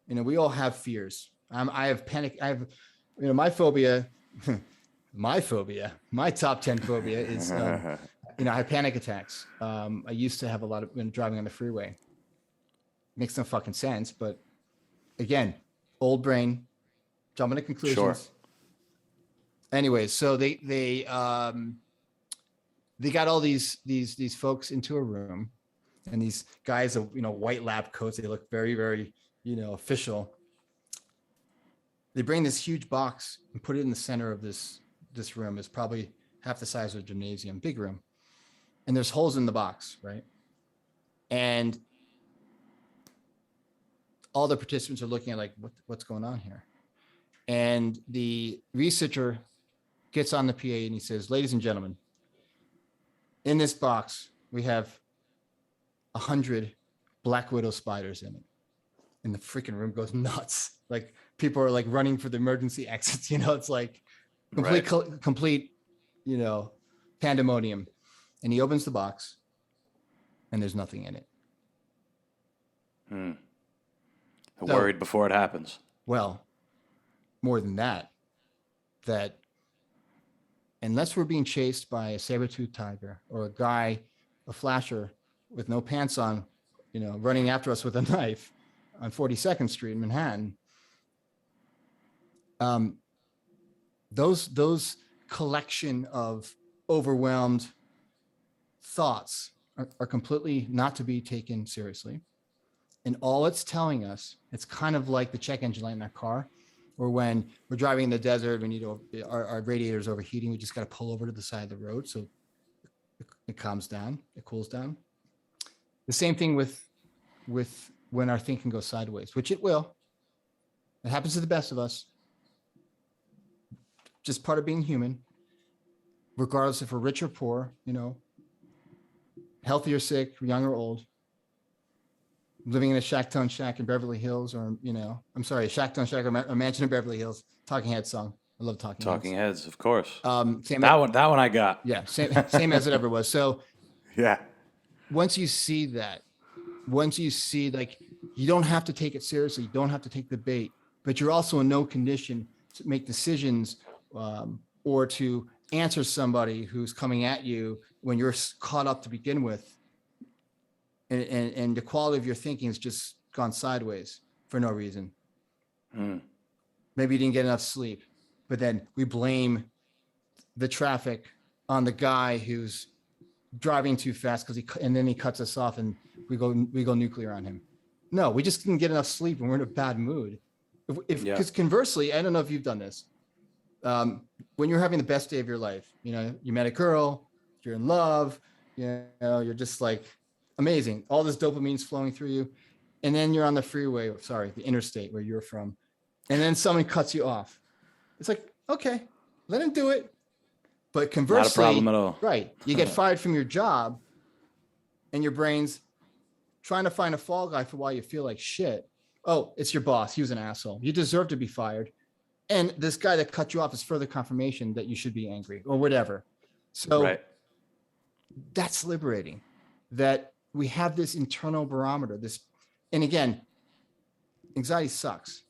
We all have fears. I have panic. I have, my phobia, my top 10 phobia is, I have panic attacks. I used to have a lot of when driving on the freeway. Makes no fucking sense, but again, old brain, jumping to conclusions. Sure. Anyways, so they got all these folks into a room, and these guys, white lab coats. They look very, very, official. They bring this huge box and put it in the center of this room. It's probably half the size of a gymnasium, big room. And there's holes in the box, right? And all the participants are looking at like, what's going on here? And the researcher gets on the PA and he says, ladies and gentlemen, in this box, we have 100 black widow spiders in it. And the freaking room goes nuts. Like, people are like running for the emergency exits. It's like complete, pandemonium. And he opens the box and there's nothing in it. Worried before it happens. Well, more than that unless we're being chased by a saber-toothed tiger or a guy, a flasher with no pants on, running after us with a knife on 42nd Street in Manhattan, those collection of overwhelmed thoughts are completely not to be taken seriously. And all it's telling us, it's kind of like the check engine light in our car, or when we're driving in the desert, we need our radiator's overheating. We just got to pull over to the side of the road so it calms down, it cools down. The same thing with when our thinking goes sideways, which it will. It happens to the best of us. Just part of being human, regardless if we're rich or poor, healthy or sick, young or old, living in a Shack-Tone Shack in Beverly Hills, or, a Shack-Tone Shack or a mansion in Beverly Hills. Talking Heads song. I love Talking Heads, of course. That one I got. Yeah, same as it ever was. So yeah. Once you see like, you don't have to take it seriously. You don't have to take the bait, but you're also in no condition to make decisions or to answer somebody who's coming at you when you're caught up to begin with. And the quality of your thinking has just gone sideways for no reason. Maybe you didn't get enough sleep, but then we blame the traffic on the guy who's driving too fast and then he cuts us off and we go nuclear on him. No, we just didn't get enough sleep and we're in a bad mood. Because conversely, I don't know if you've done this. When you're having the best day of your life, you know, you met a girl, you're in love, you know, you're just like amazing. All this dopamine's flowing through you. And then you're on the freeway, sorry, the interstate where you're from. And then someone cuts you off. It's like, okay, let him do it. But Not a problem conversely, at all. right, you get fired from your job and your brain's trying to find a fall guy for why you feel like shit. Oh, it's your boss. He was an asshole. You deserve to be fired. And this guy that cut you off is further confirmation that you should be angry or whatever. So Right. that's liberating, that we have this internal barometer. And again, anxiety sucks.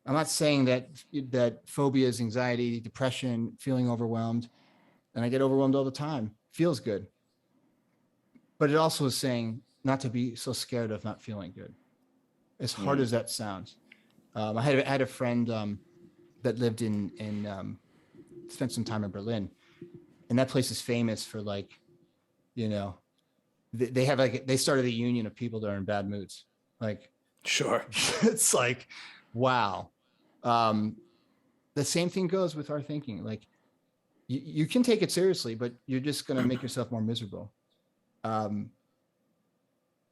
I'm not saying that phobias, anxiety, depression, feeling overwhelmed, and I get overwhelmed all the time, feels good. But it also is saying not to be so scared of not feeling good, as hard as that sounds. I had a friend that lived spent some time in Berlin, and that place is famous for, like, you know, they have, like, they started a union of people that are in bad moods. Like, Sure. it's like, wow. The same thing goes with our thinking. Like, you can take it seriously, but you're just going to make yourself more miserable. But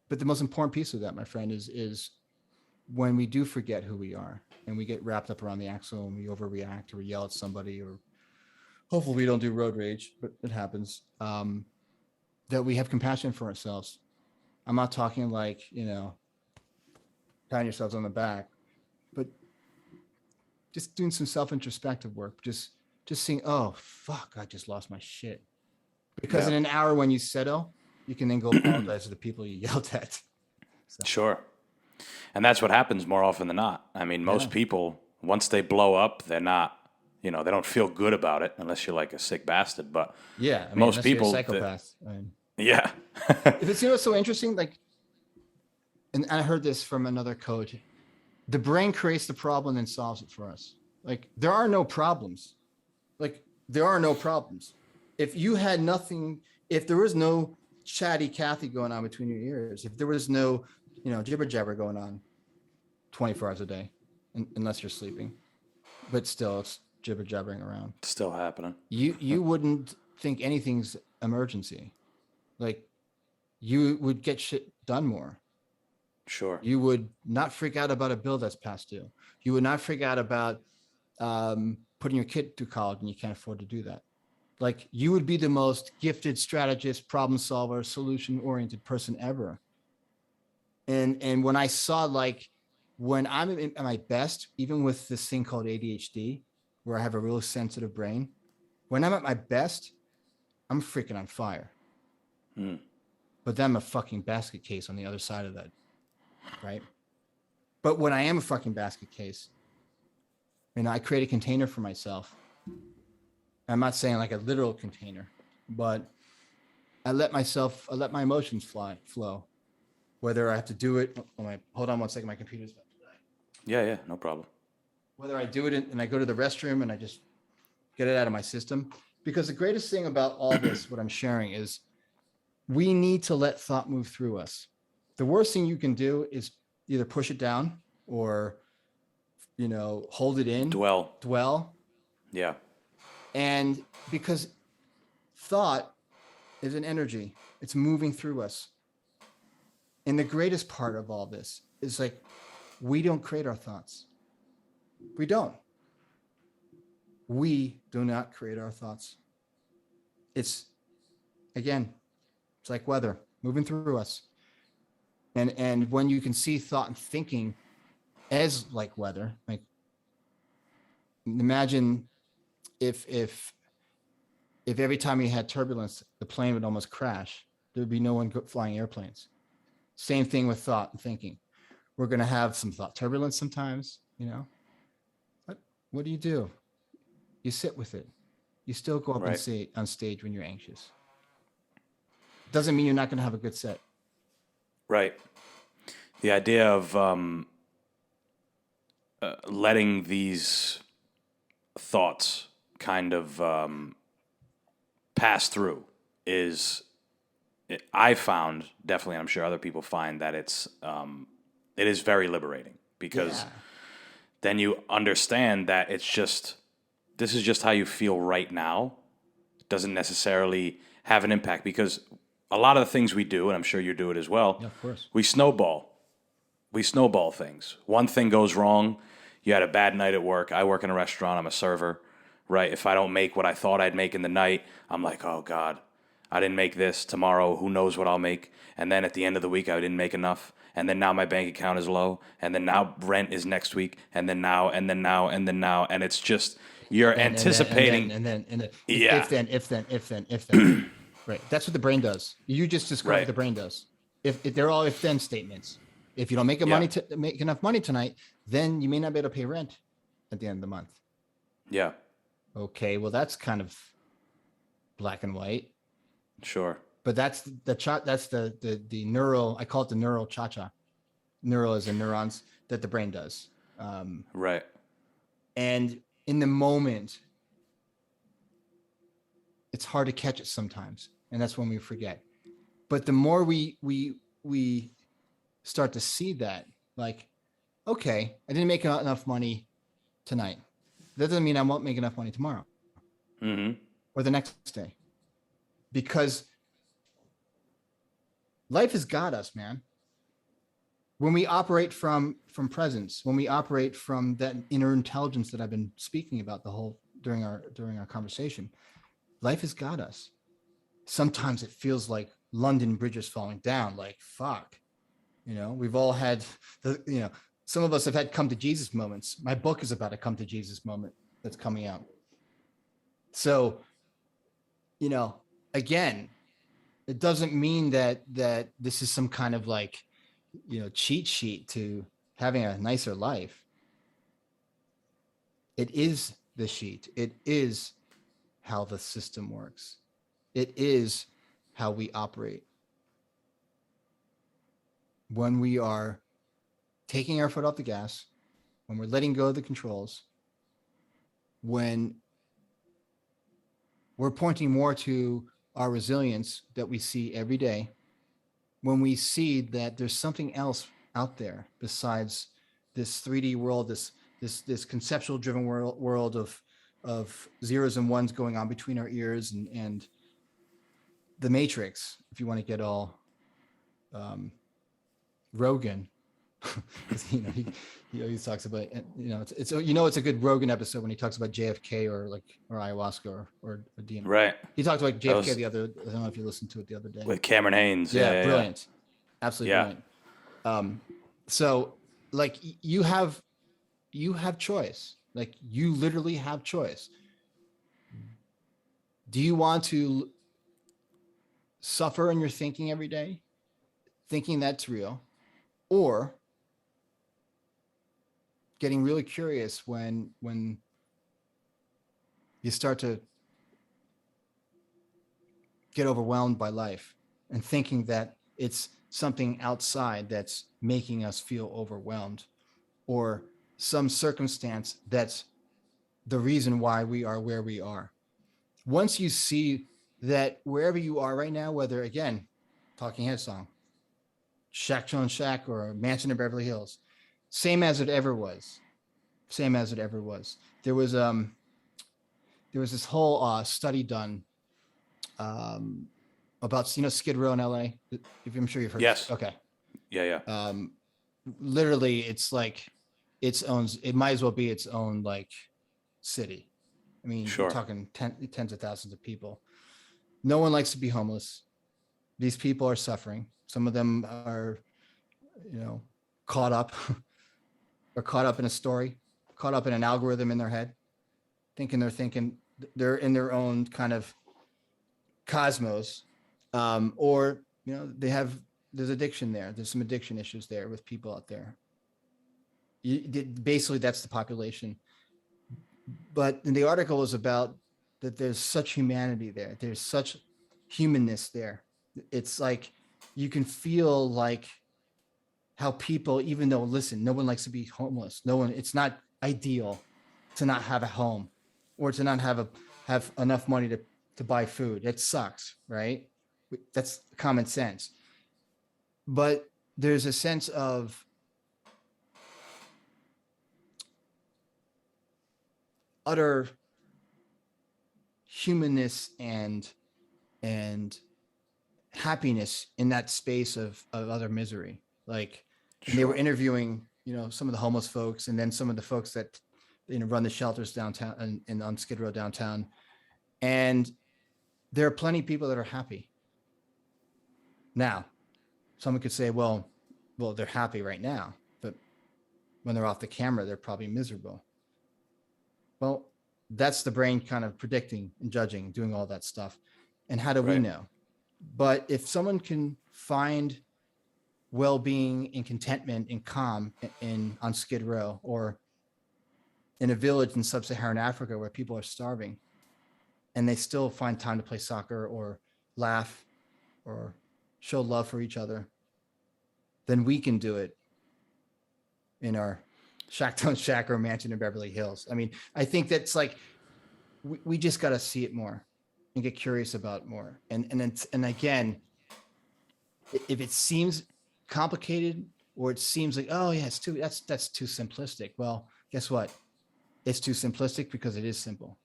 the most important piece of that, my friend, is when we do forget who we are and we get wrapped up around the axle and we overreact or we yell at somebody, or hopefully we don't do road rage, but it happens, that we have compassion for ourselves. I'm not talking like, you know, patting yourselves on the back, but just doing some self-introspective work, just seeing, oh, fuck, I just lost my shit. Because in an hour when you settle, you can then go apologize to the people you yelled at. So. Sure. And that's what happens more often than not. I mean, most people, once they blow up, they're not, you know, they don't feel good about it unless you're like a sick bastard. But yeah, I mean, most unless people, you're a psychopath. yeah. If it's, you know, so interesting, like, and I heard this from another coach, the brain creates the problem and solves it for us. Like, there are no problems. Like, there are no problems. If you had nothing, if there was no chatty Cathy going on between your ears, if there was no, you know, jibber jabber going on 24 hours a day, unless you're sleeping, but still it's jibber jabbering around. Still happening. You wouldn't think anything's emergency. Like, you would get shit done more. Sure. You would not freak out about a bill that's past due. You would not freak out about putting your kid through college and you can't afford to do that. Like, you would be the most gifted strategist, problem solver, solution oriented person ever. And when I saw, like, when I'm at my best, even with this thing called ADHD, where I have a real sensitive brain, when I'm at my best, I'm freaking on fire. But then I'm a fucking basket case on the other side of that, right? But when I am a fucking basket case, you know, I create a container for myself. I'm not saying like a literal container, but I let my emotions flow. Whether I have to do it, hold on one second, my computer's about to die. Yeah, no problem. Whether I do it and I go to the restroom and I just get it out of my system. Because the greatest thing about all this, what I'm sharing, is we need to let thought move through us. The worst thing you can do is either push it down or, you know, hold it in. Dwell. Yeah. And because thought is an energy, it's moving through us. And the greatest part of all this is, like, we don't create our thoughts. We don't. We do not create our thoughts. It's, again, it's like weather moving through us. And when you can see thought and thinking as like weather, like, imagine if every time you had turbulence, the plane would almost crash. There would be no one flying airplanes. Same thing with thought and thinking. We're going to have some thought turbulence sometimes, you know. But what do? You sit with it. You still go up and say on stage when you're anxious. Doesn't mean you're not going to have a good set. Right. The idea of letting these thoughts kind of pass through is, I found, definitely, and I'm sure other people find, that it is very liberating, because then you understand that it's just this is just how you feel right now, doesn't necessarily have an impact, because a lot of the things we do, and I'm sure you do it as well, Yeah, of course. we snowball. We snowball things. One thing goes wrong. You had a bad night at work. I work in a restaurant. I'm a server, right? If I don't make what I thought I'd make in the night, I'm like, oh God, I didn't make this. Tomorrow, who knows what I'll make? And then at the end of the week, I didn't make enough. And then now my bank account is low. And then now rent is next week. And then now, and then now, and then now. And it's just, you're anticipating. And then Yeah, if then. Right. That's what the brain does. You just described what right. the brain does. If they're all if then statements. If you don't make Yeah, make enough money tonight, then you may not be able to pay rent at the end of the month. yeah, Okay, well that's kind of black and white. sure. But that's the neural. I call it the neural cha-cha. Neural is in neurons that the brain does. Right. And in the moment, it's hard to catch it sometimes, and that's when we forget. But the more we start to see that, like, okay, I didn't make enough money tonight. That doesn't mean I won't make enough money tomorrow or the next day, because life has got us, man. When we operate from presence, when we operate from that inner intelligence that I've been speaking about the whole during our conversation, life has got us. Sometimes it feels like London Bridge is falling down. Like, fuck, we've all had some of us have had come to Jesus moments. My book is about a come to Jesus moment that's coming out. So, again, it doesn't mean that this is some kind of like, cheat sheet to having a nicer life. It is the sheet. It is how the system works. It is how we operate. When we are taking our foot off the gas, when we're letting go of the controls, when we're pointing more to our resilience that we see every day, when we see that there's something else out there besides this 3D world, this conceptual driven world of zeros and ones going on between our ears, and the Matrix, if you want to get all Rogan, because he always talks about it's a good Rogan episode when he talks about JFK or ayahuasca or DMT. Right. He talked about JFK I don't know if you listened to it the other day With Cameron Haynes. Yeah, brilliant. Absolutely brilliant. So like you have choice. Like you literally have choice. Do you want to suffer in your thinking every day, thinking that's real, or getting really curious when you start to get overwhelmed by life and thinking that it's something outside that's making us feel overwhelmed, or some circumstance that's the reason why we are where we are. Once you see that wherever you are right now, whether, again, Talking Head song, Shack on Shack or Mansion in Beverly Hills, same as it ever was. There was this whole study done about Skid Row in LA. If I'm sure you've heard. Yes. Okay. Yeah. Literally, it's like it might as well be its own like city. I mean, Sure. You're talking tens of thousands of people. No one likes to be homeless. These people are suffering. Some of them are, caught up in a story, caught up in an algorithm in their head, thinking they're in their own kind of cosmos, or there's addiction there. There's some addiction issues there with people out there. Basically, that's the population. But the article is about that there's such humanity there. There's such humanness there. It's like you can feel like how people, even though, listen, no one likes to be homeless. It's not ideal to not have a home or to not have enough money to buy food. It sucks, right? That's common sense. But there's a sense of utter humanness and happiness in that space of other misery. Like, and they were Sure. interviewing, some of the homeless folks, and then some of the folks that, run the shelters downtown and on Skid Row downtown. And there are plenty of people that are happy. Now, someone could say, well, they're happy right now, but when they're off the camera, they're probably miserable. Well, that's the brain kind of predicting and judging, doing all that stuff. And how do we Right. know? But if someone can find well-being and contentment and calm on Skid Row, or in a village in sub-Saharan Africa where people are starving, and they still find time to play soccer or laugh or show love for each other, then we can do it in our Shacktown Shack or mansion in Beverly Hills. I mean, I think that's like, we just got to see it more and get curious about more. And again, if it seems complicated, or it seems like, oh yeah, that's too simplistic. Well, guess what? It's too simplistic because it is simple.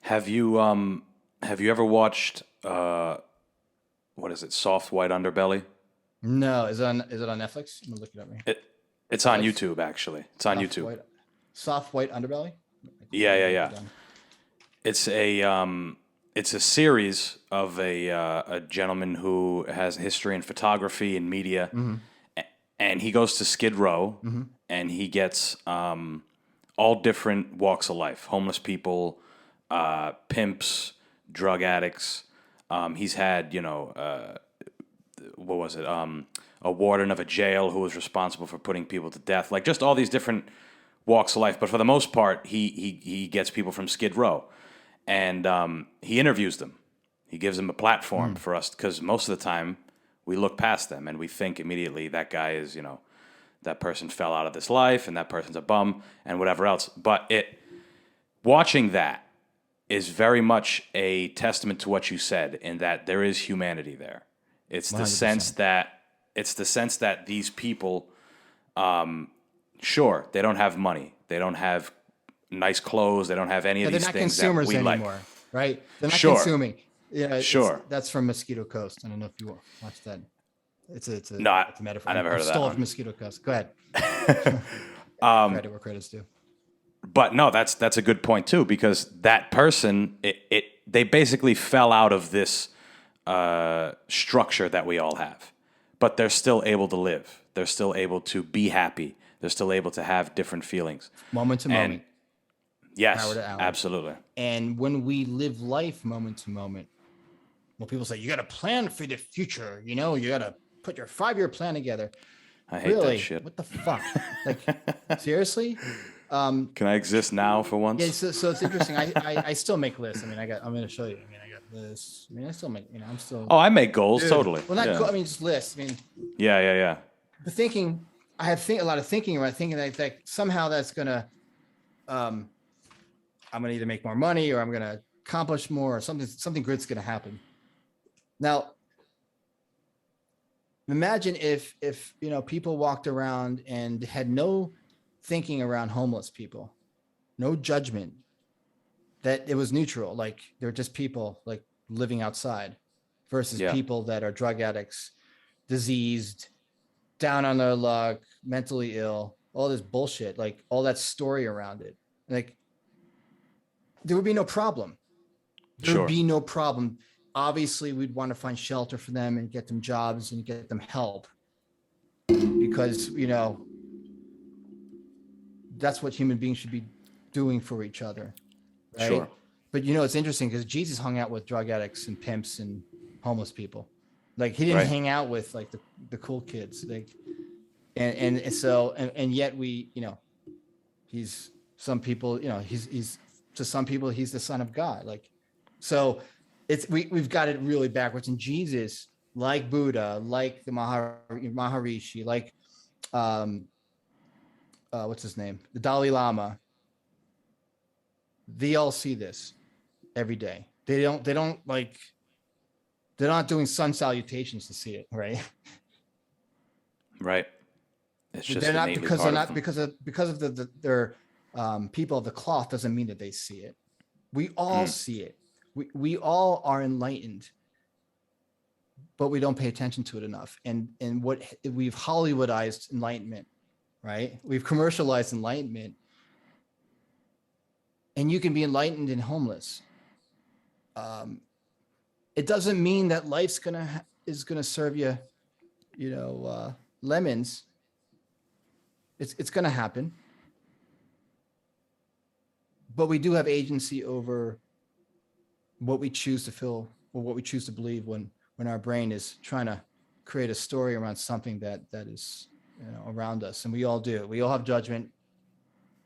Have you ever watched what is it? Soft White Underbelly? No, is it on Netflix? I'm gonna look it up right here. It it's on Netflix, YouTube actually. It's on soft YouTube. white, soft white underbelly. Yeah, yeah, Write it yeah. down. It's a series of a gentleman who has a history in photography and media, Mm-hmm. and he goes to Skid Row, Mm-hmm. and he gets all different walks of life: homeless people, pimps, drug addicts. He's had, what was it? A warden of a jail who was responsible for putting people to death. Like, just all these different walks of life. But for the most part, he gets people from Skid Row, and he interviews them. He gives them a platform Mm. for us, because most of the time we look past them and we think immediately that guy is, that person fell out of this life and that person's a bum and whatever else. But watching that is very much a testament to what you said, in that there is humanity there. It's the sense 100%. that these people, sure, they don't have money, they don't have nice clothes, they don't have any of Yeah, they're these not things that consumers we like. anymore, right? They're not Sure, consuming. Yeah, sure. that's from Mosquito Coast. I don't know if you watched that. No, It's a metaphor. I never I heard of that stole it from one. Mosquito Coast. Go ahead. Credit where credit's due. But no, that's a good point too, because that person, they basically fell out of this structure that we all have, but they're still able to live. They're still able to be happy. They're still able to have different feelings. Moment to And moment, hour yes, to hour. absolutely. And when we live life moment to moment, well, people say you got to plan for the future. You got to put your 5-year plan together. I hate that Really? shit. What the fuck? Like, seriously? Can I exist now for Yeah. once? So it's interesting. I still make lists. I mean, I'm going to show you. I mean, I got this. I mean, I still make. I'm still. Oh, I make goals, Dude. totally. Well, not. Yeah, I mean, just lists. I mean, yeah, yeah, yeah. the thinking. I have a lot of thinking around thinking that somehow that's gonna. I'm gonna either make more money, or I'm gonna accomplish more, or something good's gonna happen. Now, imagine if people walked around and had no thinking around homeless people, no judgment, that it was neutral, like they're just people like living outside, versus Yeah, people that are drug addicts, diseased, down on their luck, mentally ill, all this bullshit, like all that story around it. Like, there would be no problem. There would sure. be no problem. Obviously, we'd want to find shelter for them and get them jobs and get them help, because that's what human beings should be doing for each other, Sure. right? But it's interesting because Jesus hung out with drug addicts and pimps and homeless people. Like, he didn't Right. hang out with like the cool kids. Like, and so and yet he's some people, he's to some people he's the son of God. Like, so we've got it really backwards. And Jesus, like Buddha, like the Maharishi, like what's his name, the Dalai Lama, they all see this every day. They don't like, they're not doing sun salutations to see it, right? Right. It's just They're not, innately because part of them. their people of the cloth doesn't mean that they see it. We all see it. We all are enlightened, but we don't pay attention to it enough. And what we've Hollywoodized enlightenment, right? We've commercialized enlightenment, and you can be enlightened and homeless. Um, it doesn't mean that life's is gonna serve you, lemons. It's gonna happen, but we do have agency over what we choose to feel or what we choose to believe when our brain is trying to create a story around something that is around us. And we all do. We all have judgment.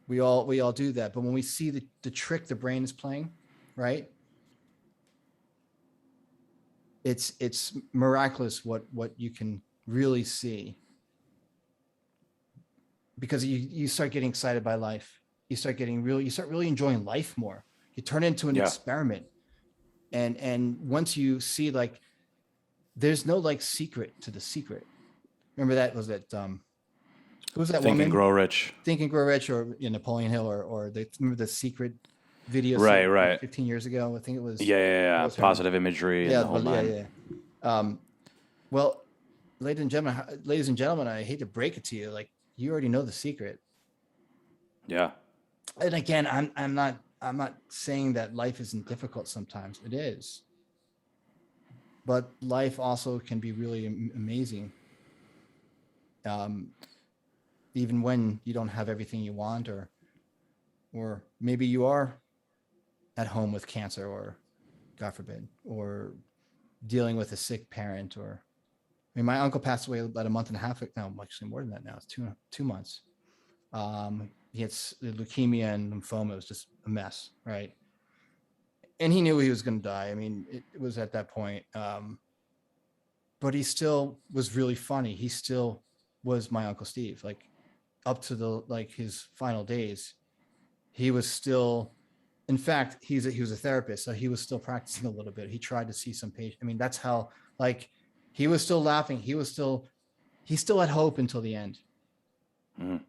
We all do that. But when we see the trick the brain is playing, right? It's miraculous what you can really see, because you start getting excited by life. You start really enjoying life more. You turn into an experiment. And once you see, like, there's no like secret to the secret. Remember that was that who was that Think woman? and Grow Rich. Think and Grow Rich, or Napoleon Hill, or remember the secret video Right. 15 years ago? I think it was. Yeah. Positive imagery and the whole nine. Well, ladies and gentlemen, I hate to break it to you, like, you already know the secret. Yeah. And again, I'm not saying that life isn't difficult. Sometimes it is, but life also can be really amazing. Even when you don't have everything you want, or maybe you are at home with cancer, or God forbid, or dealing with a sick parent, or my uncle passed away about a month and a half ago. No, actually more than that now. It's 2 months. He had leukemia and lymphoma. It was just a mess, right? And he knew he was going to die. I mean, it was at that point. But he still was really funny. He still was my Uncle Steve. Like, up to his final days, he was still. In fact, he was a therapist, so he was still practicing a little bit. He tried to see some patient. I mean, that's how, like, he was still laughing. He still had hope until the end. Mm.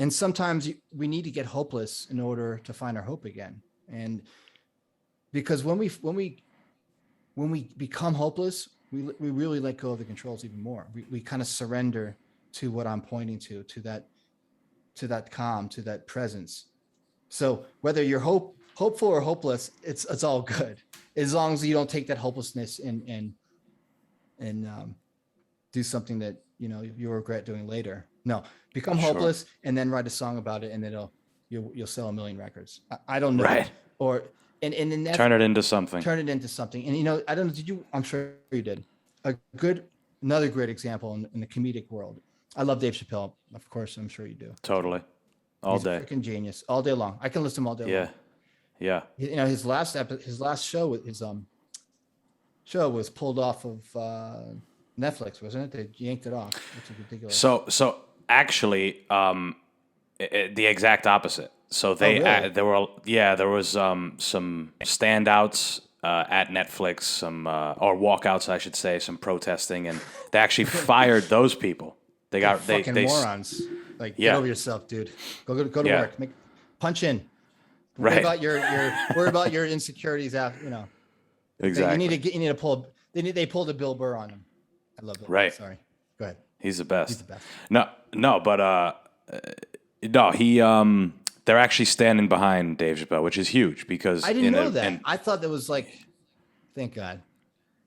And sometimes we need to get hopeless in order to find our hope again. And because when we become hopeless, we really let go of the controls even more. We kind of surrender to what I'm pointing to that calm, to that presence. So whether you're hopeful or hopeless, it's all good, as long as you don't take that hopelessness and do something that you'll regret doing later. No, become hopeless and then write a song about it, and then you'll sell 1 million records. I don't know, right? Or and turn it into something. And I don't know. Did you? I'm sure you did. Another great example in the comedic world. I love Dave Chappelle, of course. I'm sure you do. Totally. All day. Freaking genius. All day long. I can listen to him all day long. Yeah. His last show, his show was pulled off of Netflix, wasn't it? They yanked it off, which is ridiculous. So actually, the exact opposite. So they really? there was some standouts at Netflix, some or walkouts, I should say, some protesting, and they actually fired those people. They morons. Like, get over yourself, dude. Go to work. Punch in. Right. Worry about your insecurities after. Exactly. You need to pull. They pulled a Bill Burr on him. I love it. Right. Sorry. Go ahead. He's the best. He's the best. No, but no, he they're actually standing behind Dave Chappelle, which is huge, because I didn't know that. I thought that was like, thank God.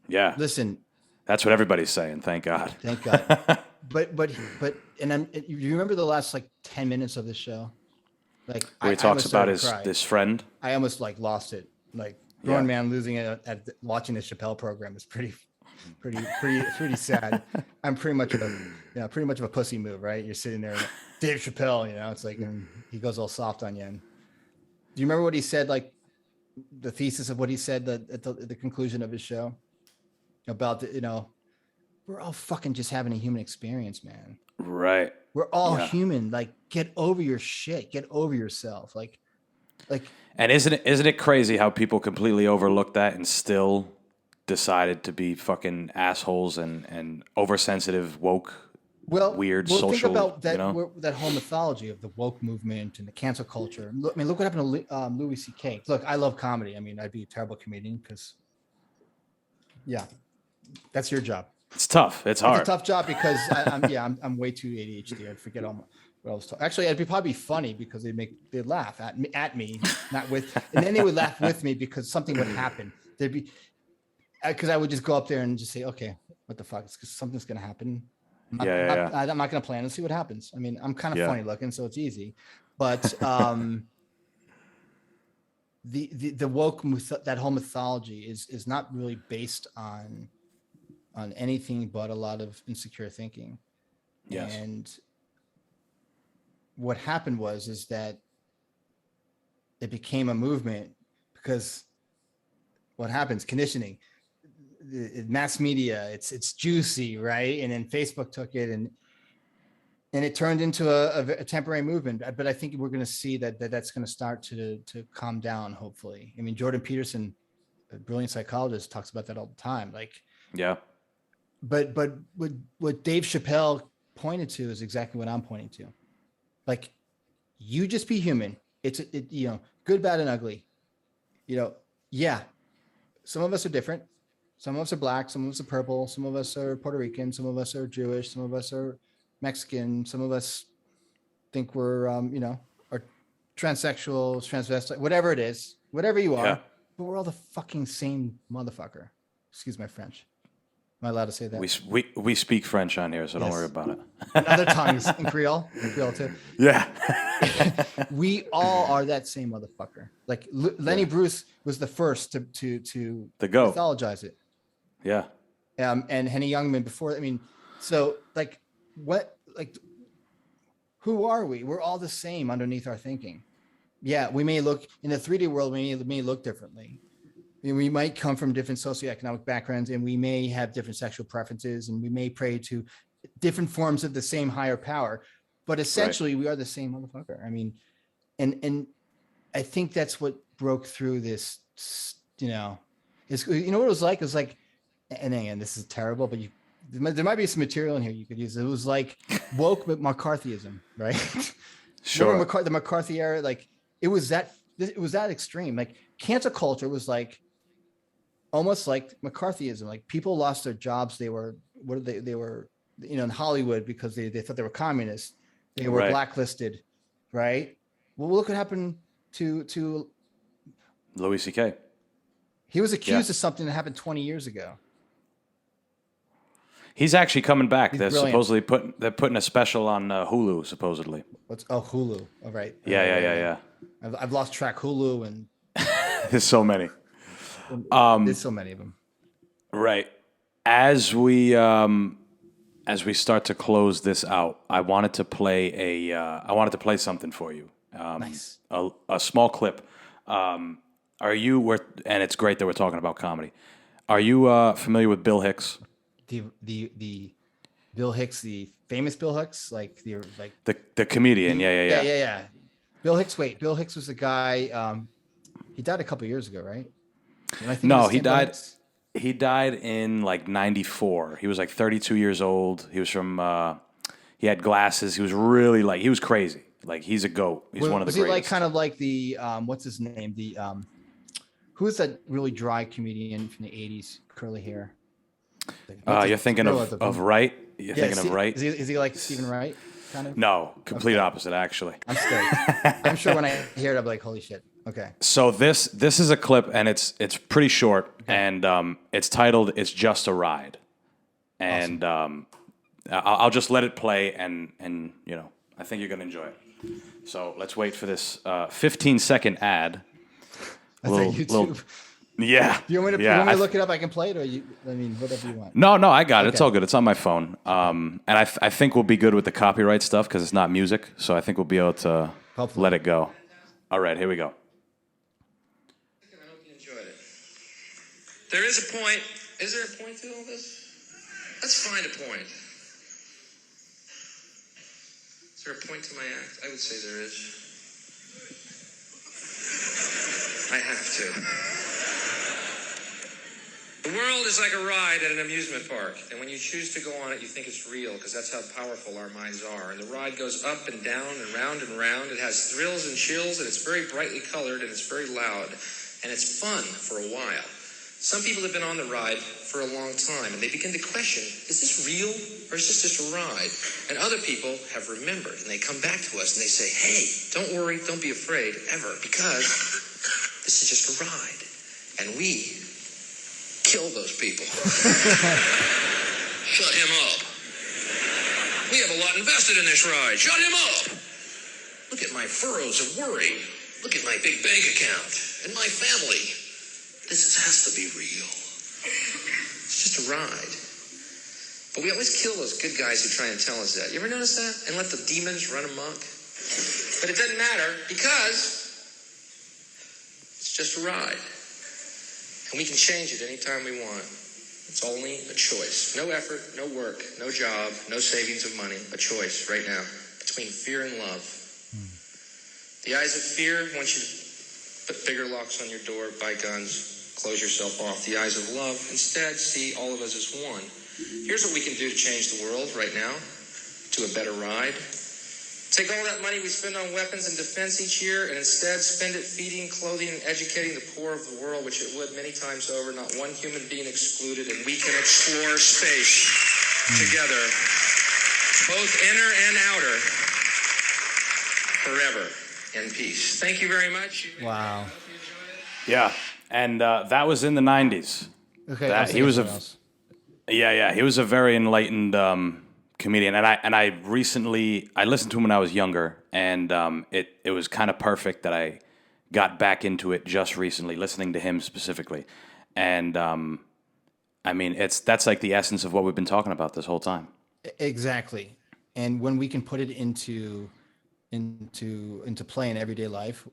Yeah. Listen. That's what everybody's saying. Thank God. Thank God. But you remember the last 10 minutes of the show? Like, where he talks about this friend. I almost lost it. Like, grown man losing it at watching the Chappelle program is pretty sad. I'm pretty much of a pussy move, right? You're sitting there, Dave Chappelle, it's like, and he goes all soft on you. And do you remember what he said? Like, the thesis of what he said at the conclusion of his show about we're all fucking just having a human experience, man. Right. We're all human. Like, get over your shit. Get over yourself. Like. And isn't it crazy how people completely overlooked that and still decided to be fucking assholes and oversensitive woke weird Well, think social, about you that know? that whole mythology of the woke movement and the cancel culture. Look, I mean, look what happened to Louis C.K. Look, I love comedy. I mean, I'd be a terrible comedian because, yeah, that's your job. It's tough. It's It's a hard. tough job because I'm way too ADHD. I'd forget all what I was talking. Actually, I'd probably be funny because they'd laugh at me, not with, and then they would laugh with me because something would happen. There'd be because I would just go up there and just say, okay, what the fuck? It's because something's gonna happen. I'm not gonna plan and see what happens. I mean, I'm kind of Yeah. funny looking, so it's easy. But the woke that whole mythology is not really based on anything but a lot of insecure thinking. Yes. And what happened is that it became a movement because what happens, conditioning, mass media, it's juicy, right? And then Facebook took it and it turned into a temporary movement. But I think we're going to see that's going to start to calm down, hopefully. I mean, Jordan Peterson, a brilliant psychologist, talks about that all the time. Like, Yeah. but what Dave Chappelle pointed to is exactly what I'm pointing to. Like, you just be human. It's good, bad, and ugly. Yeah, some of us are different. Some of us are black, some of us are purple, some of us are Puerto Rican, some of us are Jewish, some of us are Mexican, some of us think we're are transsexuals, transvestite, whatever it is, whatever you Yeah. are, but we're all the fucking same motherfucker. Excuse my French. Am I allowed to say that? We speak French on here, so don't worry about it. And other tongues in Creole too. Yeah. We all are that same motherfucker. Like Lenny Bruce was the first to go. mythologize it. Yeah. And Henny Youngman before. I mean, so like who are we? We're all the same underneath our thinking. Yeah, we may look in the 3D world. We may look differently. I mean, we might come from different socioeconomic backgrounds, and we may have different sexual preferences, and we may pray to different forms of the same higher power. But essentially, we are the same motherfucker. I mean, and I think that's what broke through this. It's what it was like. It was like, and again, this is terrible, but there might be some material in here you could use. It was like woke McCarthyism, right? Sure. Remember the McCarthy era? Like it was that extreme. Like cancel culture was like almost like McCarthyism. Like people lost their jobs. They were in Hollywood because they thought they were communists. They were blacklisted, right? Well, look what happened to Louis C.K. He was accused of something that happened 20 years ago. He's actually coming back. They're supposedly putting a special on Hulu. Supposedly. Hulu? All right. Yeah. I've lost track. Hulu and there's so many. There's so many of them. Right. As we start to close this out, I wanted to play something for you. Nice. A small clip. Are you? And it's great that we're talking about comedy. Are you familiar with Bill Hicks? The Bill Hicks, the famous Bill Hicks, the comedian. Yeah. Bill Hicks. Wait, Bill Hicks was the guy. He died a couple years ago, right? No, he died. He died in like '94. He was like 32 years old. He was from. He had glasses. He was really he was crazy. Like he's a goat. He's one of the greatest. Was he kind of like the what's his name? The who is that really dry comedian from the '80s, curly hair? You're thinking of Wright? You're thinking of Wright? Is he like Stephen Wright? Kind of? No, complete opposite, actually. I'm scared. I'm sure when I hear it, I'll be like, holy shit. Okay. So this is a clip, and it's pretty short, and it's titled "It's Just a Ride," and I'll just let it play, and I think you're gonna enjoy it. So let's wait for this 15-second ad. That's on YouTube. Yeah. Do you want me to look it up? I can play it, or whatever you want. No, I got it. It's all good. It's on my phone. And I think we'll be good with the copyright stuff because it's not music. So I think we'll be able to let it go. All right, here we go. I hope you enjoyed it. There is a point. Is there a point to all this? Let's find a point. Is there a point to my act? I would say there is. I have to. The world is like a ride at an amusement park, and when you choose to go on it, you think it's real, because that's how powerful our minds are. And the ride goes up and down and round and round. It has thrills and chills, and it's very brightly colored, and it's very loud, and it's fun for a while. Some people have been on the ride for a long time, and they begin to question, is this real, or is this just a ride? And other people have remembered, and they come back to us, and they say, hey, don't worry, don't be afraid, ever, because this is just a ride. And we kill those people. Shut him up. We have a lot invested in this ride. Shut him up. Look at my furrows of worry. Look at my big bank account and my family. Has to be real. It's just a ride. But we always kill those good guys who try and tell us that. You ever notice that? And let the demons run amok? But it doesn't matter, because it's just a ride. And we can change it anytime we want. It's only a choice. No effort, no work, no job, no savings of money. A choice right now between fear and love. The eyes of fear want you to put bigger locks on your door, buy guns, close yourself off. The eyes of love instead see all of us as one. Here's what we can do to change the world right now to a better ride. Take all that money we spend on weapons and defense each year and instead spend it feeding, clothing, and educating the poor of the world, which it would many times over, not one human being excluded, and we can explore space together, both inner and outer, forever in peace. Thank you very much. Wow. Yeah, and that was in the 90s. Okay. He was he was a very enlightened comedian, and I recently listened to him when I was younger, and it was kind of perfect that I got back into it just recently, listening to him specifically, and I mean that's like the essence of what we've been talking about this whole time. Exactly. And when we can put it into play in everyday life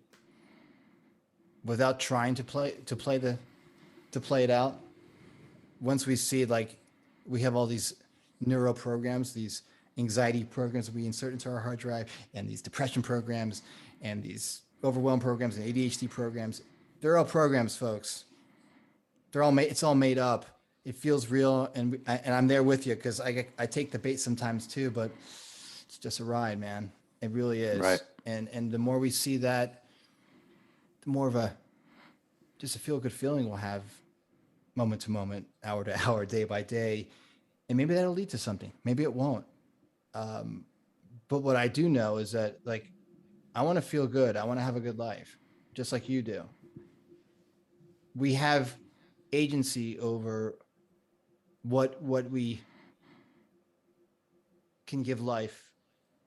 without trying to play it out, once we see, like, we have all these neuro programs, these anxiety programs that we insert into our hard drive, and these depression programs, and these overwhelm programs, and ADHD programs. They're all programs, folks. They're all made. It's all made up. It feels real, and I'm there with you, because I take the bait sometimes too, but it's just a ride, man. It really is. Right. And the more we see that, the more of a feel good feeling we'll have, moment to moment, hour to hour, day by day. And maybe that'll lead to something. Maybe it won't. But what I do know is that, like, I want to feel good. I want to have a good life, just like you do. We have agency over what we can give life,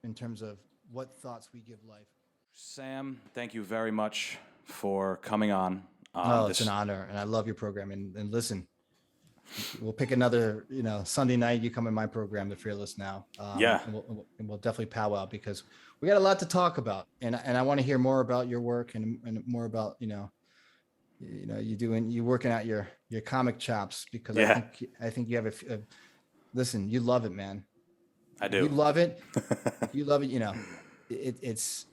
in terms of what thoughts we give life. Sam, thank you very much for coming on. It's an honor, and I love your program. And listen, we'll pick another, Sunday night. You come in my program, The Fearless Now. And we'll definitely powwow, because we got a lot to talk about, and I want to hear more about your work, and more about you working out your comic chops, because I think you have listen, you love it, man. I do. You love it. You love it. It's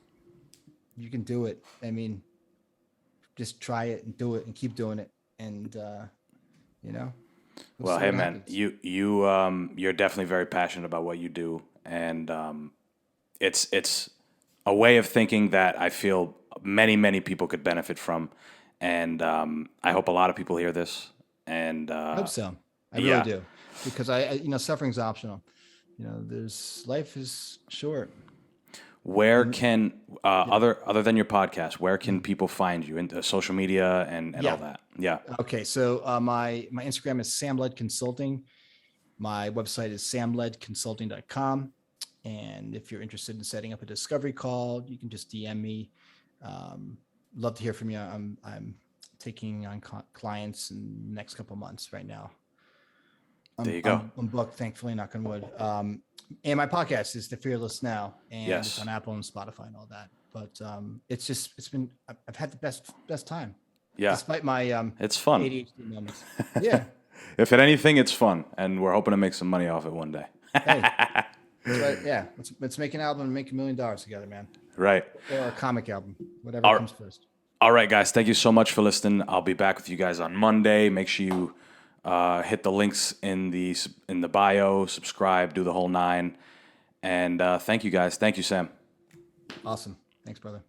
you can do it. I mean, just try it and do it and keep doing it, and well, hey man, you're definitely very passionate about what you do, and it's a way of thinking that I feel many people could benefit from, and I hope a lot of people hear this. And I hope so. I really do, because suffering's optional. Life is short. Where can other than your podcast, where can people find you into social media and all that? Yeah. Okay. So my Instagram is Sam Led Consulting. My website is samledconsulting.com. And if you're interested in setting up a discovery call, you can just DM me. Love to hear from you. I'm taking on clients in the next couple of months right now. There you go. I'm booked, thankfully, knock on wood. And my podcast is The Fearless Now, and it's on Apple and Spotify and all that. But I've had the best time. Yeah. Despite my it's fun. ADHD moments. Yeah. If at anything, it's fun, and we're hoping to make some money off it one day. Hey, that's right. Yeah. Let's make an album and make $1 million together, man. Right. Or a comic album, whatever comes first. All right, guys. Thank you so much for listening. I'll be back with you guys on Monday. Make sure you Hit the links in the bio, subscribe, do the whole nine. And thank you guys. Thank you, Sam. Awesome. Thanks, brother.